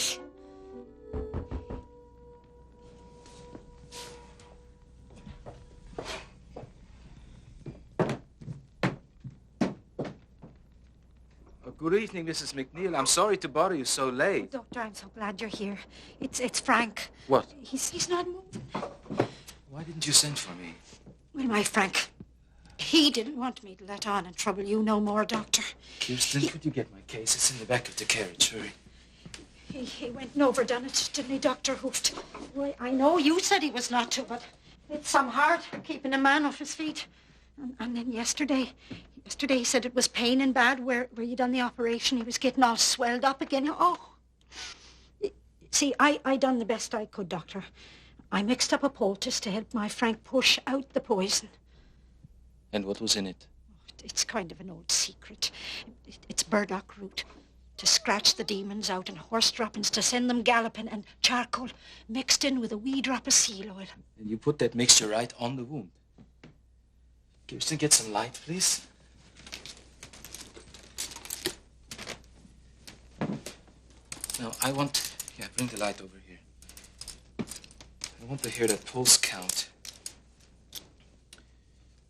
Good evening, Mrs. McNeil. I'm sorry to bother you so late. Doctor, I'm so glad you're here. It's Frank. What? He's not moving. Why didn't you send for me? Well, my Frank, he didn't want me to let on and trouble you no more, Doctor. Kirsten, could you get my case? It's in the back of the carriage. Hurry. He went and overdone it, didn't he, Dr. Hooft? Well, I know you said he was not to, but it's some hard keeping a man off his feet. And then yesterday he said it was pain and bad where you done the operation. He was getting all swelled up again. Oh. See, I done the best I could, Doctor. I mixed up a poultice to help my Frank push out the poison. And what was in it? It's kind of an old secret. It's burdock root to scratch the demons out and horse droppings to send them galloping and charcoal mixed in with a wee drop of seal oil. And you put that mixture right on the wound. Kirsten, get some light, please. Now, bring the light over here. I want to hear that pulse count.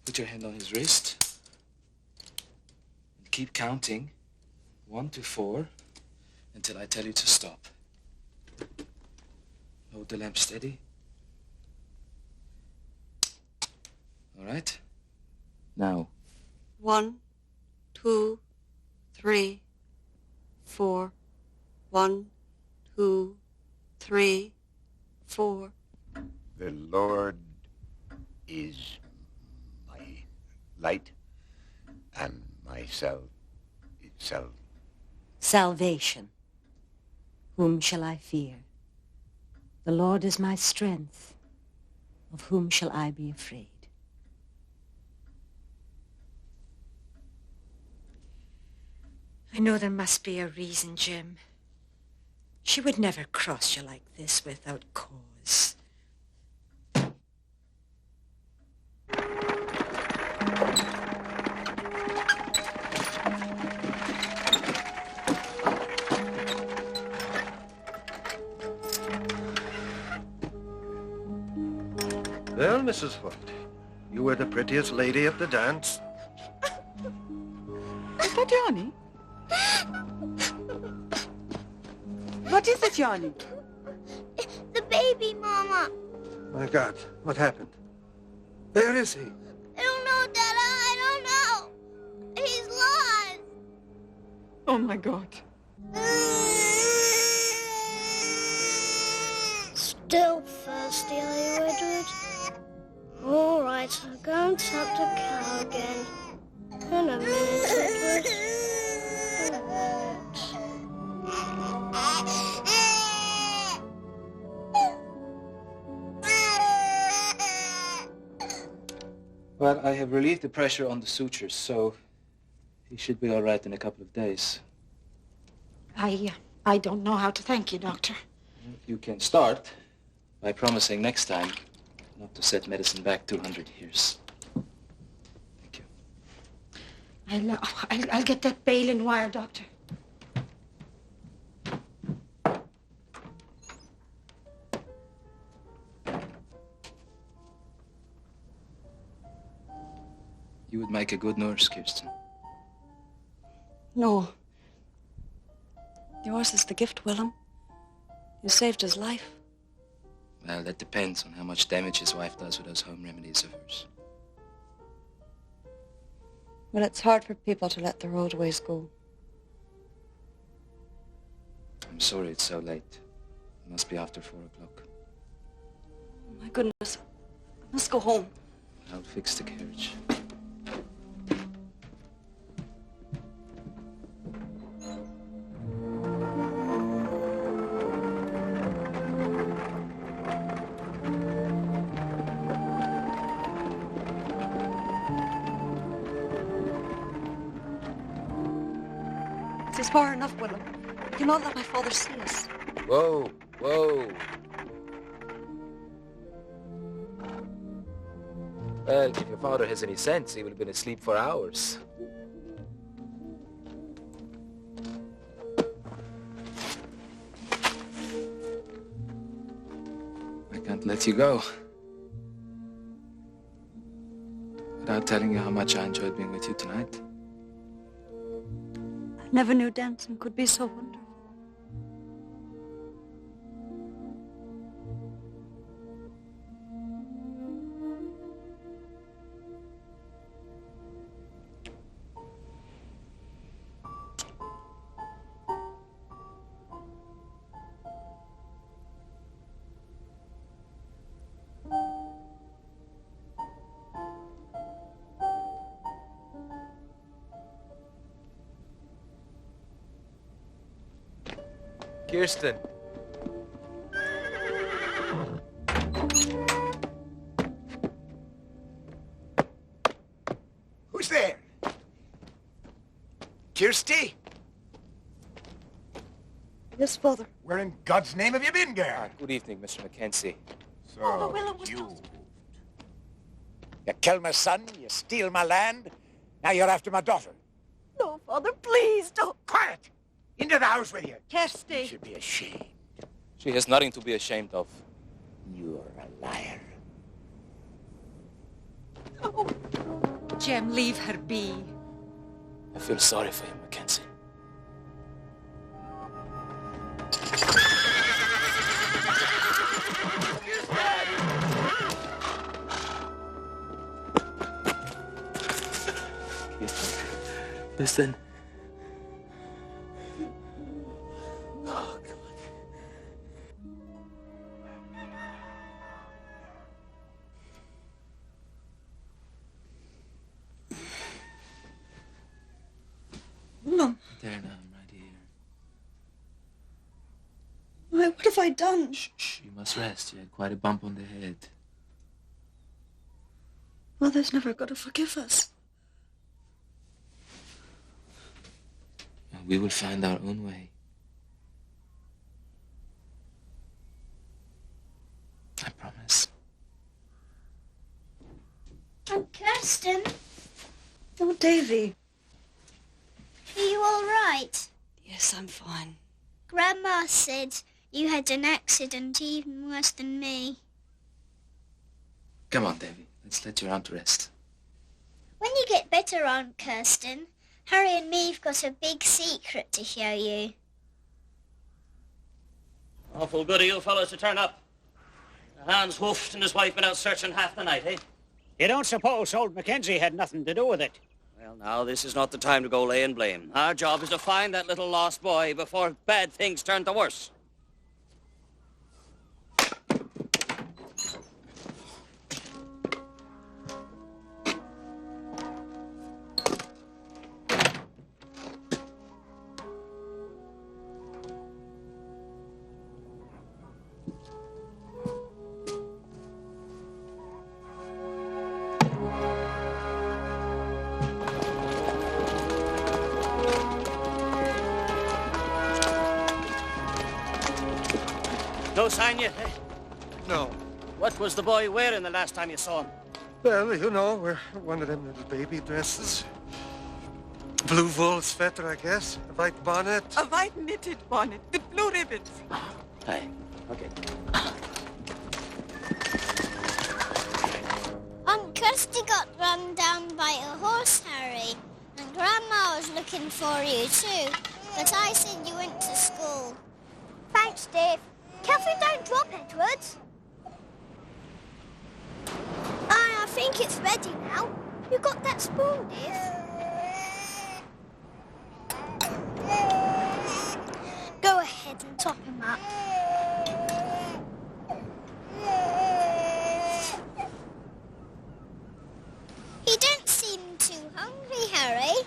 Put your hand on his wrist. And keep counting 1 to 4 until I tell you to stop. Hold the lamp steady. All right? Now. 1, 2, 3, 4. 1, 2, 3, 4. The Lord is my light and my Salvation. Whom shall I fear? The Lord is my strength. Of whom shall I be afraid? I know there must be a reason, Jim. She would never cross you like this without cause. Well, Mrs. Holt, you were the prettiest lady at the dance. Is that Johnny? What is it, Johnny? The baby, Mama. My God, what happened? Where is he? I don't know, Dada. I don't know. He's lost. Oh, my God. Still thirsty, are you, Edward? All right, I'll go and tap the cow again. In a minute, Edward. In a minute. Well, I have relieved the pressure on the sutures, so he should be all right in a couple of days. I don't know how to thank you, Doctor. You can start by promising next time not to set medicine back 200 years. Thank you. I'll get that baling wire, Doctor. You would make a good nurse, Kirsten. No. Yours is the gift, Willem. You saved his life. Well, that depends on how much damage his wife does with those home remedies of hers. Well, it's hard for people to let their old ways go. I'm sorry it's so late. It must be after 4 o'clock. Oh, my goodness. I must go home. I'll fix the carriage. This is far enough, Willem. You cannot let my father see us. Whoa, whoa. Well, if your father has any sense, he would have been asleep for hours. I can't let you go without telling you how much I enjoyed being with you tonight. I never knew dancing could be so wonderful. Kirsten. Who's there? Kirsty? Yes, Father. Where in God's name have you been, girl? Good evening, Mr. Mackenzie. So, you kill my son, you steal my land, now you're after my daughter. No, Father, please don't. Quiet! Into the house with you. Kirsty. You should be ashamed. She has nothing to be ashamed of. You're a liar. Oh. Jem, leave her be. I feel sorry for him, Mackenzie. Listen. No. There now, I'm right here. Why, what have I done? Shh, you must rest. You had quite a bump on the head. Mother's never going to forgive us. We will find our own way. I promise. I'm Kirsten. Oh, Davy. Are you all right? Yes, I'm fine. Grandma said you had an accident even worse than me. Come on, Davy. Let's let your aunt rest. When you get better, Aunt Kirsten, Harry and me've got a big secret to show you. Awful good of you fellows to turn up. Hans Hooft and his wife been out searching half the night, eh? You don't suppose old Mackenzie had nothing to do with it? Well, now, this is not the time to go laying blame. Our job is to find that little lost boy before bad things turn to worse. No sign yet, eh? No. What was the boy wearing the last time you saw him? Well, you know, we're one of them little baby dresses. Blue wool sweater, I guess. A white bonnet. A white knitted bonnet with blue ribbons. Aye. Okay. Kirsty got run down by a horse, Harry. And Grandma was looking for you too. But I said you went to school. Thanks, Dave. Careful, don't drop, Edwards. I think it's ready now. You got that spoon, Dave? Go ahead and top him up. You don't seem too hungry, Harry.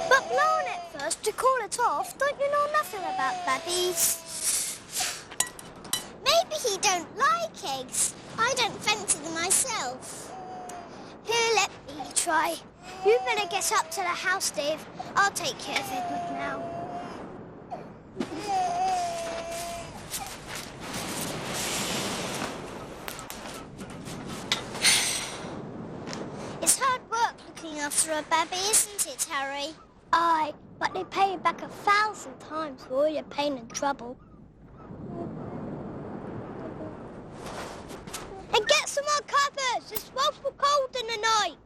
But blown at first to cool it off, don't you know nothing about babbies? Maybe he don't like eggs. I don't fancy them myself. Here, let me try. You better get up to the house, Dave. I'll take care of Edward now. It's hard work looking after a babby, isn't it, Harry? Aye, but they pay you back 1,000 times for all your pain and trouble. And get some more covers. It's awful cold in the night.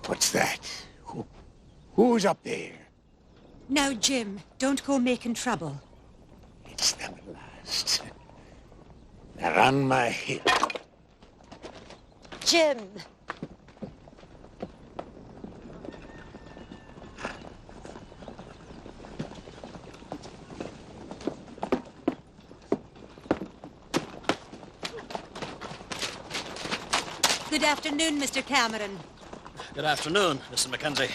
What's that? Who's up there? Now, Jim, don't go making trouble. It's them at last. They're on my hip. Jim! Good afternoon, Mr. Cameron. Good afternoon, Mr. Mackenzie.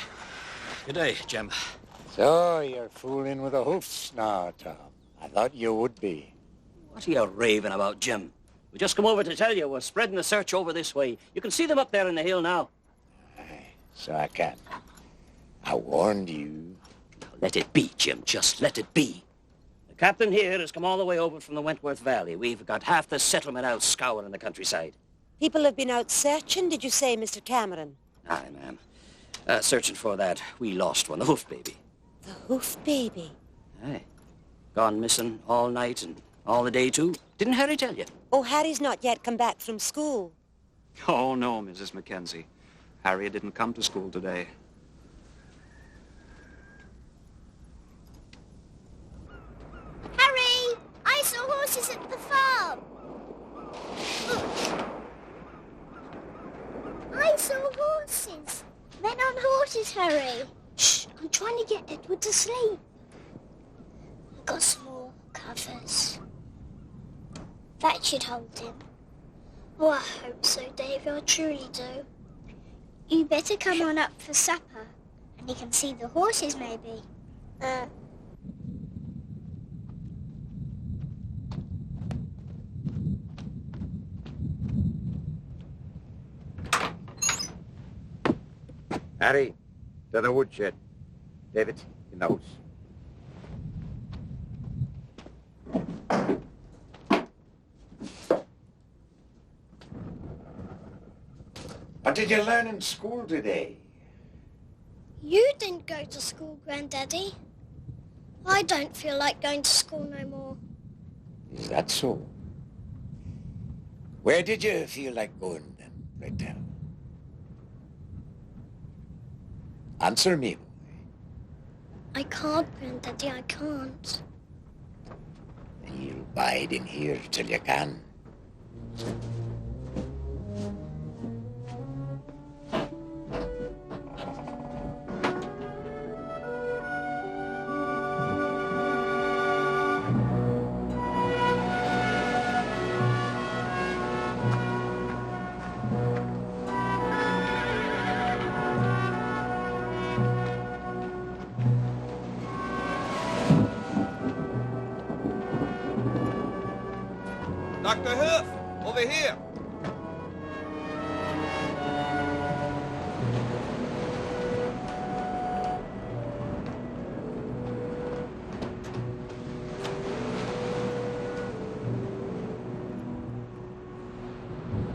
Good day, Jim. So, you're fooling with the hoofs now, Tom. I thought you would be. What are you raving about, Jim? We just come over to tell you we're spreading the search over this way. You can see them up there in the hill now. Aye, so I can. I warned you. Let it be, Jim. Just let it be. The captain here has come all the way over from the Wentworth Valley. We've got half the settlement out scouring the countryside. People have been out searching, did you say, Mr. Cameron? Aye, ma'am. Searching for that we lost one, the hoof baby. The hoof baby? Aye. Gone missing all night and all the day, too. Didn't Harry tell you? Oh, Harry's not yet come back from school. Oh, no, Mrs. Mackenzie. Harry didn't come to school today. Harry! I saw horses at the farm. Look. I saw horses. Men on horses, Harry. Shh, I'm trying to get Edward to sleep. I've got some more covers. That should hold him. Oh, I hope so, Davy. I truly do. You better come on up for supper, and you can see the horses, maybe. Harry, to the woodshed. David, in the house. What did you learn in school today? You didn't go to school, Granddaddy. I don't feel like going to school no more. Is that so? Where did you feel like going then, pray tell? Answer me, boy. I can't, Granddaddy, I can't. Then you'll bide in here till you can. Dr. Hoof, over here.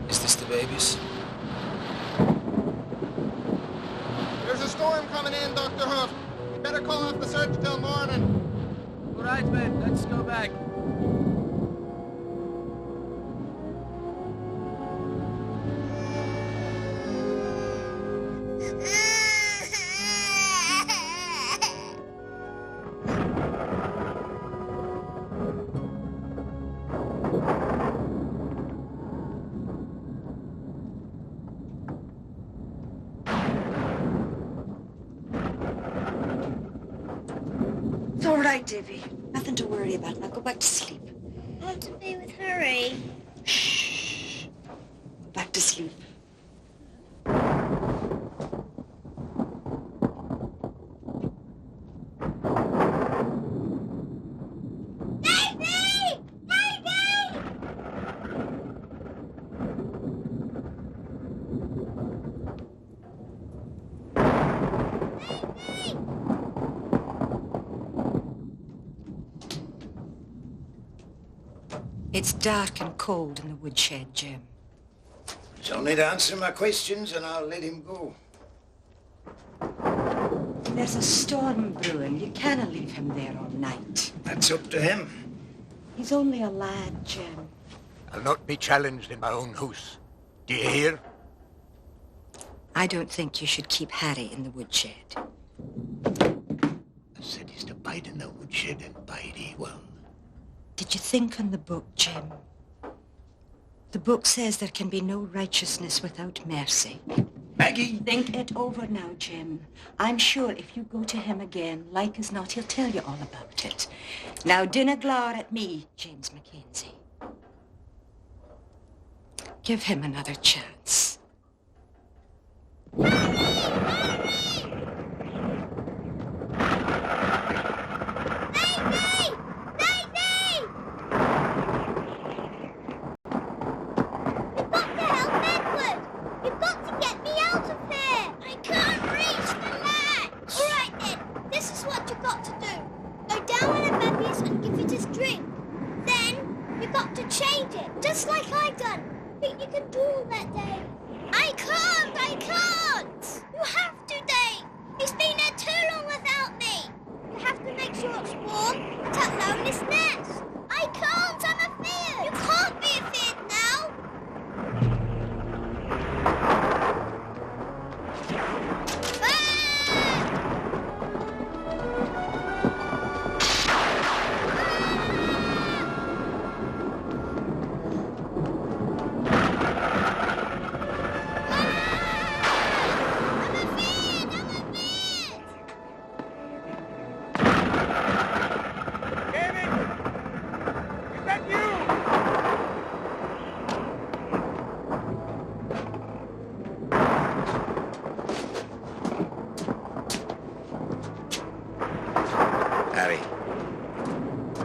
Is this the babies? There's a storm coming in, Dr. Hoof. You better call off the search till morning. All right, men, let's go back. It's all right, Davy. Nothing to worry about. Now go back to sleep. I want to be with Harry. Shh. Go back to sleep. It's dark and cold in the woodshed, Jim. He's only to answer my questions and I'll let him go. There's a storm brewing. You can't leave him there all night. That's up to him. He's only a lad, Jim. I'll not be challenged in my own house. Do you hear? I don't think you should keep Harry in the woodshed. I said he's to bide in the woodshed and bide he will. Did you think on the book, Jim? The book says there can be no righteousness without mercy. Maggie! Think it over now, Jim. I'm sure if you go to him again, like as not, he'll tell you all about it. Now, dinna glare at me, James Mackenzie. Give him another chance. Just like I done. Think you can do all that, Dave? I can't! You have to, Dave. He's been there too long without me. You have to make sure it's warm and tucked low in his nest. I can't, I'm afeard. You can't be afeard now.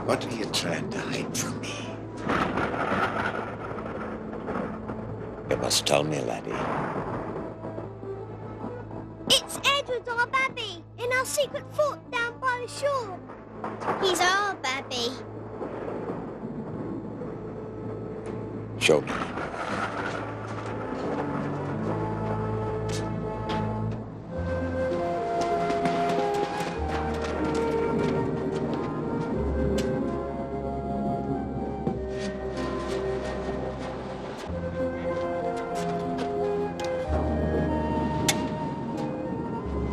What are you trying to hide from me? You must tell me, laddie. It's Edward, our babby, in our secret fort down by the shore. He's our babby. Show me.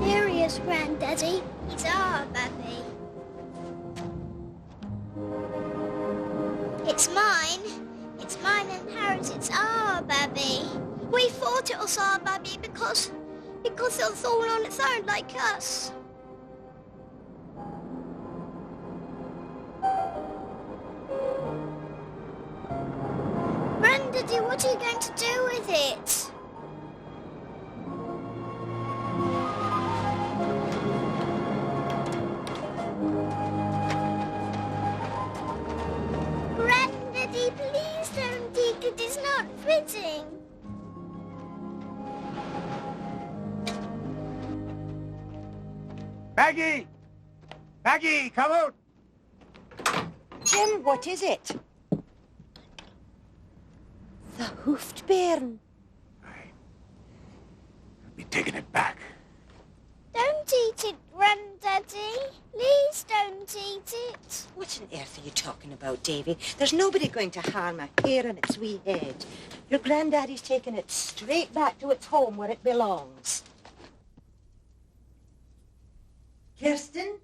Here he is, Granddaddy. He's our babby. It's mine. It's mine and Harry's. It's our babby. We thought it was our babby because it was all on its own like us. Granddaddy, what are you going to do with it? Granddaddy, please don't take it. It's not fitting. Maggie! Maggie, come out! Jim, what is it? The hoofed bairn. I'll be taking it back. Don't eat it, Granddaddy. Please don't eat it. What on earth are you talking about, Davy? There's nobody going to harm a hair on its wee head. Your granddaddy's taking it straight back to its home where it belongs. Kirsten?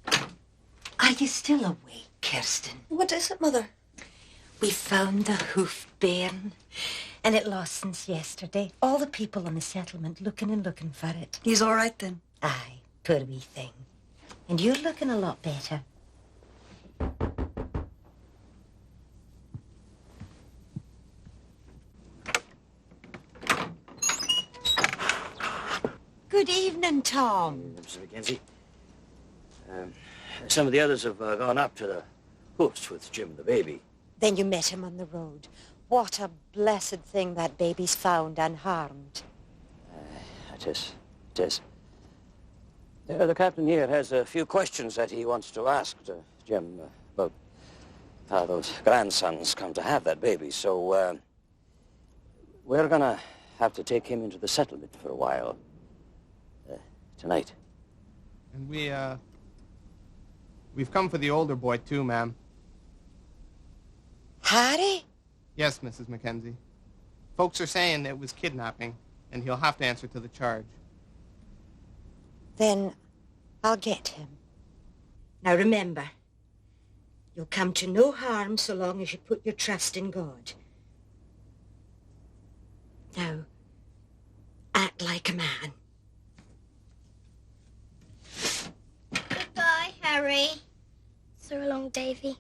Are you still awake, Kirsten? What is it, Mother? We found the hoofed bairn, and it lost since yesterday. All the people on the settlement looking and looking for it. He's all right then? Aye, poor wee thing. And you're looking a lot better. Good evening, Tom. Mr. Mackenzie. Some of the others have gone up to the hoofs with Jim the baby. Then you met him on the road. What a blessed thing that baby's found unharmed. It is. The captain here has a few questions that he wants to ask to Jim about how those grandsons come to have that baby. So we're going to have to take him into the settlement for a while tonight. And we've come for the older boy, too, ma'am. Harry? Yes, Mrs. Mackenzie. Folks are saying it was kidnapping, and he'll have to answer to the charge. Then I'll get him. Now remember, you'll come to no harm so long as you put your trust in God. Now, act like a man. Goodbye, Harry. So long, Davy.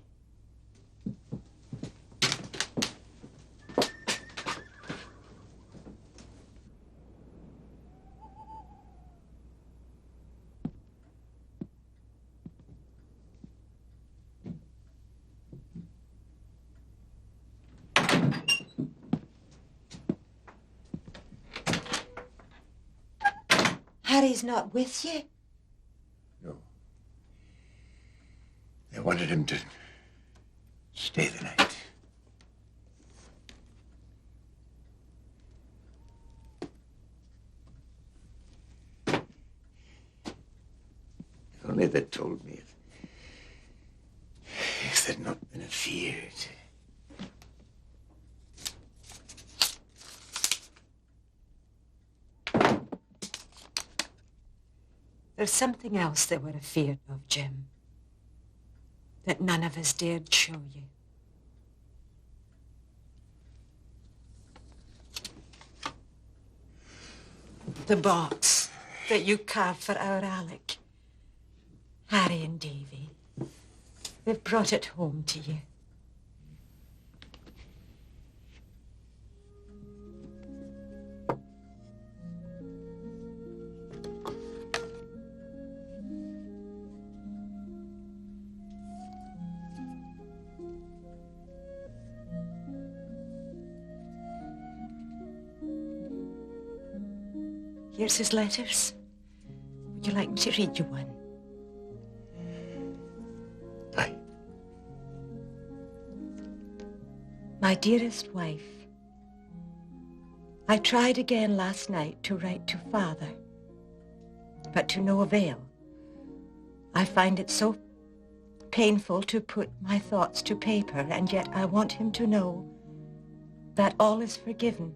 Harry's not with you? No. They wanted him to stay the night. If only they'd told me. If they'd not been afeared. There's something else they were afeard of, Jim, that none of us dared show you. The box that you carved for our Alec. Harry and Davy. They've brought it home to you. Here's his letters. Would you like me to read you one? Aye. My dearest wife, I tried again last night to write to Father, but to no avail. I find it so painful to put my thoughts to paper, and yet I want him to know that all is forgiven.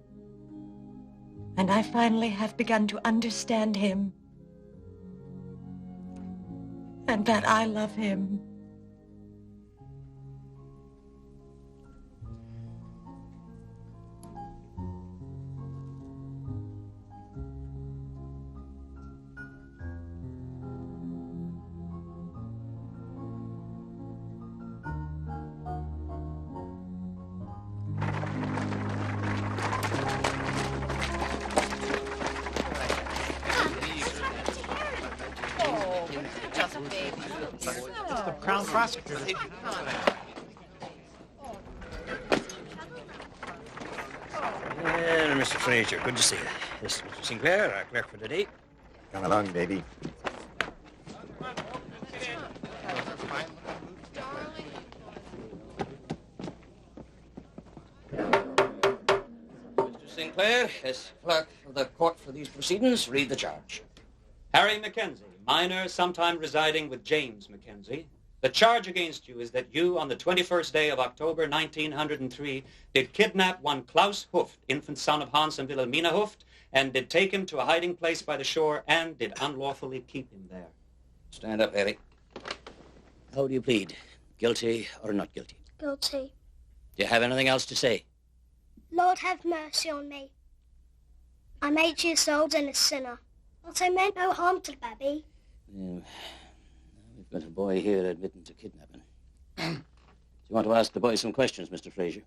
And I finally have begun to understand him, and that I love him. The Crown Prosecutor. Well, Mr. Fraser, good to see you. This is Mr. Sinclair, our clerk for the day. Come along, baby. Mr. Sinclair, as clerk of the court for these proceedings, read the charge. Harry Mackenzie, minor, sometime residing with James Mackenzie. The charge against you is that you, on the 21st day of October 1903, did kidnap one Klaus Hooft, infant son of Hans and Wilhelmina Hooft, and did take him to a hiding place by the shore and did unlawfully keep him there. Stand up, Harry. How do you plead? Guilty or not guilty? Guilty. Do you have anything else to say? Lord have mercy on me. I'm 8 years old and a sinner. But I meant no harm to the baby. We've got a boy here admitting to kidnapping. Do you want to ask the boy some questions, Mr. Fraser?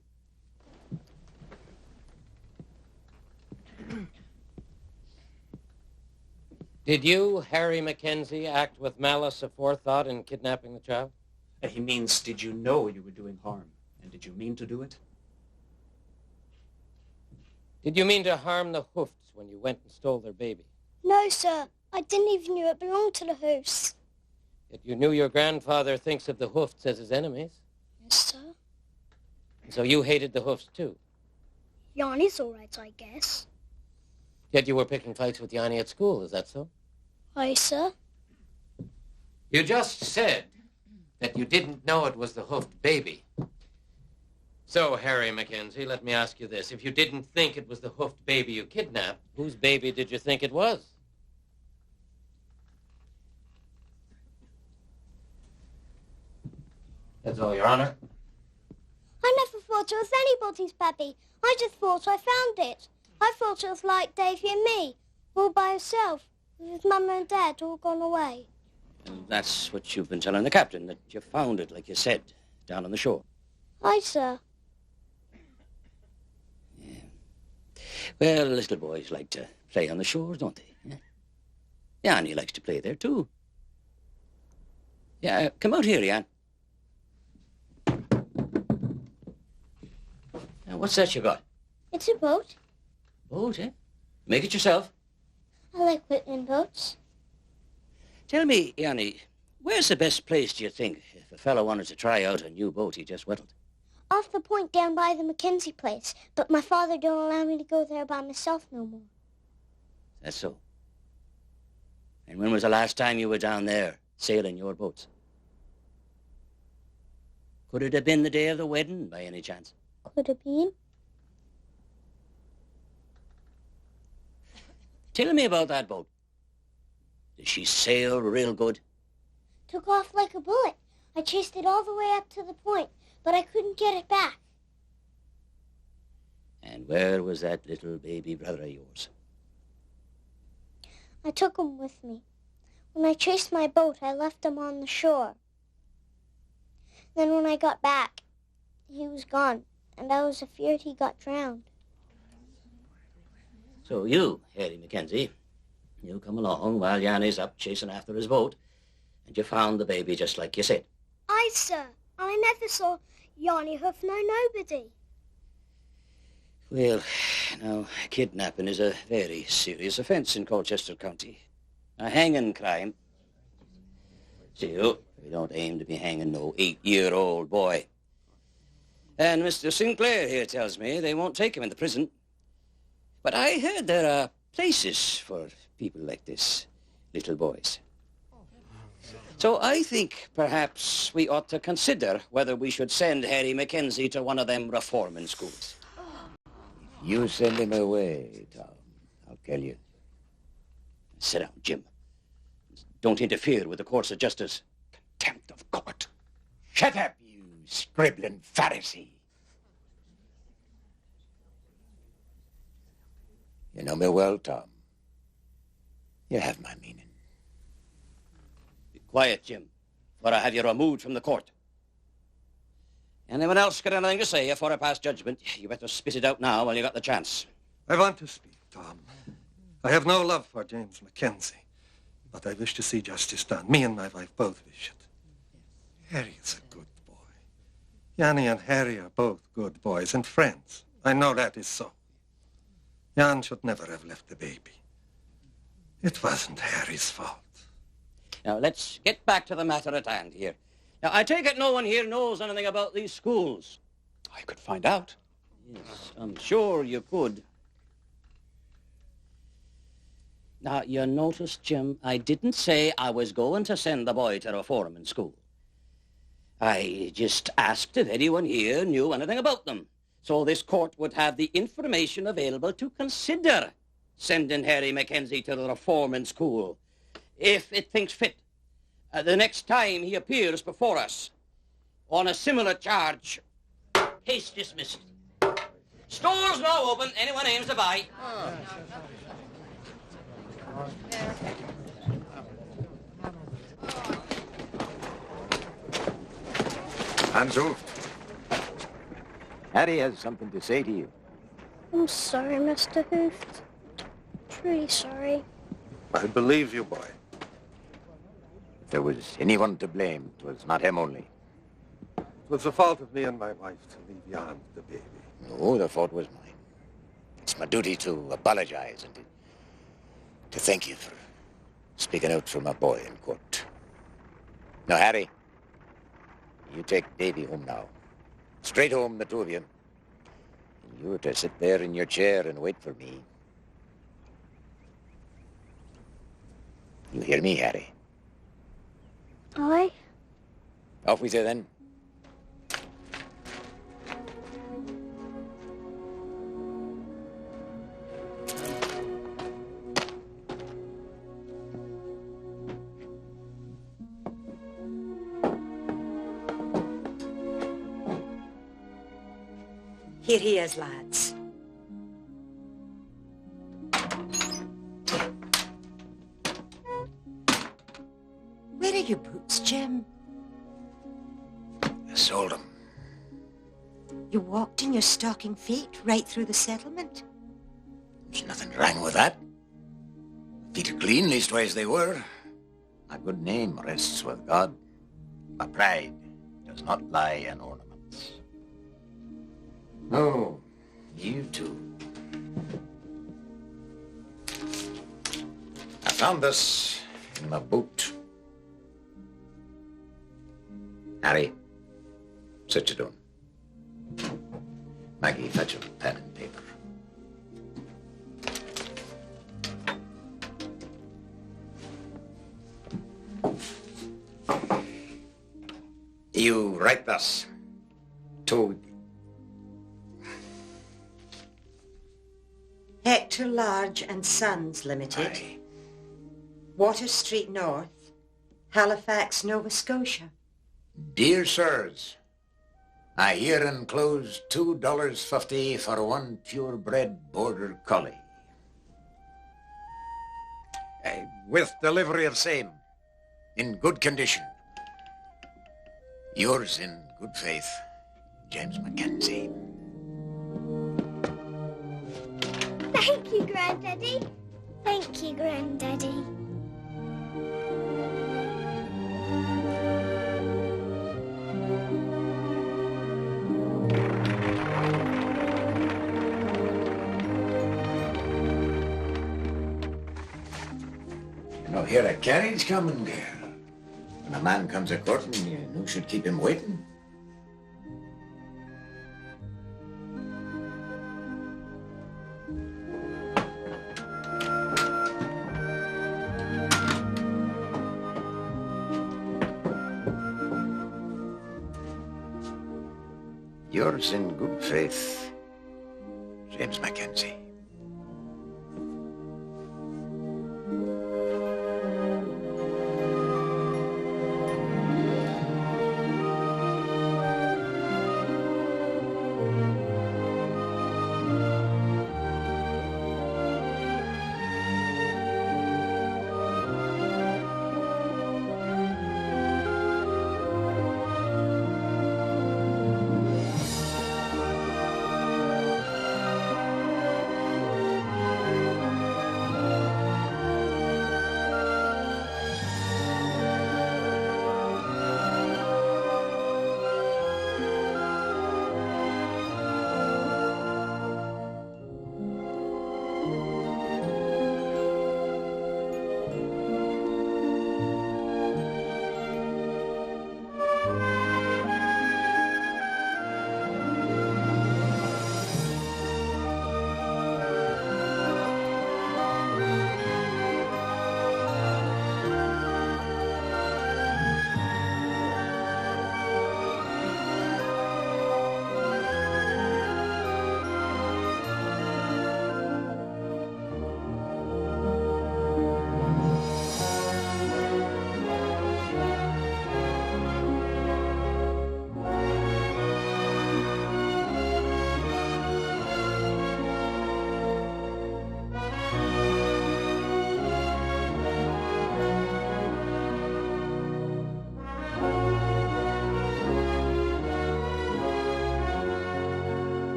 Did you, Harry Mackenzie, act with malice aforethought in kidnapping the child? He means, did you know you were doing harm? And did you mean to do it? Did you mean to harm the Hoofts when you went and stole their baby? No, sir. I didn't even know it belonged to the Hoofs. Yet you knew your grandfather thinks of the Hoofts as his enemies. Yes, sir. And so you hated the Hoofts too. Yanni's all right, I guess. Yet you were picking fights with Yanni at school, is that so? Aye, sir. You just said that you didn't know it was the Hoofed baby. So, Harry Mackenzie, let me ask you this. If you didn't think it was the Hoofed baby you kidnapped, whose baby did you think it was? That's all, Your Honor. I never thought it was anybody's baby. I just thought I found it. I thought it was like Davy and me, all by himself, with his mum and dad all gone away. And that's what you've been telling the captain, that you found it, like you said, down on the shore. Aye, sir. Well, little boys like to play on the shores, don't they? Yanni likes to play there, too. Yeah, come out here, Jan. Now, what's that you got? It's a boat. Boat, eh? Make it yourself. I like whittling boats. Tell me, Yanni, where's the best place, do you think, if a fellow wanted to try out a new boat he just whittled? Off the point down by the Mackenzie place, but my father don't allow me to go there by myself no more. That's so. And when was the last time you were down there, sailing your boats? Could it have been the day of the wedding, by any chance? Could have been. Tell me about that boat. Did she sail real good? Took off like a bullet. I chased it all the way up to the point, but I couldn't get it back. And where was that little baby brother of yours? I took him with me. When I chased my boat, I left him on the shore. Then when I got back, he was gone, and I was afeard he got drowned. So you, Harry Mackenzie, you come along while Yanni's up chasing after his boat, and you found the baby just like you said. Aye, sir. I never saw Yanni Hoof, no nobody. Well, now, kidnapping is a very serious offence in Colchester County. A hanging crime. So, we don't aim to be hanging no 8-year-old boy. And Mr. Sinclair here tells me they won't take him into prison. But I heard there are places for people like this, little boys. So I think perhaps we ought to consider whether we should send Harry Mackenzie to one of them reforming schools. You send him away, Tom. I'll tell you. Sit down, Jim. Don't interfere with the course of justice. Contempt of court. Shut up, you scribbling Pharisee. You know me well, Tom. You have my meaning. Be quiet, Jim, or I have you removed from the court. Anyone else got anything to say before I pass judgment? You better spit it out now while you got the chance. I want to speak, Tom. I have no love for James Mackenzie, but I wish to see justice done. Me and my wife both wish it. Harry is a good boy. Yanni and Harry are both good boys and friends. I know that is so. Jan should never have left the baby. It wasn't Harry's fault. Now, let's get back to the matter at hand here. Now, I take it no one here knows anything about these schools. I could find out. Yes, I'm sure you could. Now, you notice, Jim, I didn't say I was going to send the boy to reforming school. I just asked if anyone here knew anything about them, so this court would have the information available to consider sending Harry Mackenzie to the reforming school, if it thinks fit, the next time he appears before us on a similar charge. Case dismissed. Stores now open. Anyone aims to buy. Hansel, Harry has something to say to you. I'm sorry, Mr. Hooft. Truly sorry. I believe you, boy. If there was anyone to blame, it was not him only. It was the fault of me and my wife to leave Jan the baby. No, the fault was mine. It's my duty to apologize and to thank you for speaking out for my boy in court. Now, Harry, you take Davy home now. Straight home, the two of you. And you're to sit there in your chair and wait for me. You hear me, Harry? Aye. Off with you then. Here he is, lads. Where are your boots, Jim? I sold them. You walked in your stocking feet right through the settlement? There's nothing wrong with that. Feet are clean, leastways they were. My good name rests with God. My pride does not lie in ornaments. Oh, you too. I found this in my boot. Harry, sit you down. Maggie, fetch a pen and paper. You write thus to Hector Large and Sons Limited. Aye. Water Street North, Halifax, Nova Scotia. Dear sirs, I here enclose $2.50 for one purebred border collie. With delivery of same, in good condition. Yours in good faith, James Mackenzie. Thank you, Granddaddy. Thank you, Granddaddy. hear a carriage coming, girl. When a man comes a-courting, you no should keep him waiting. Yours in good faith, James Mackenzie.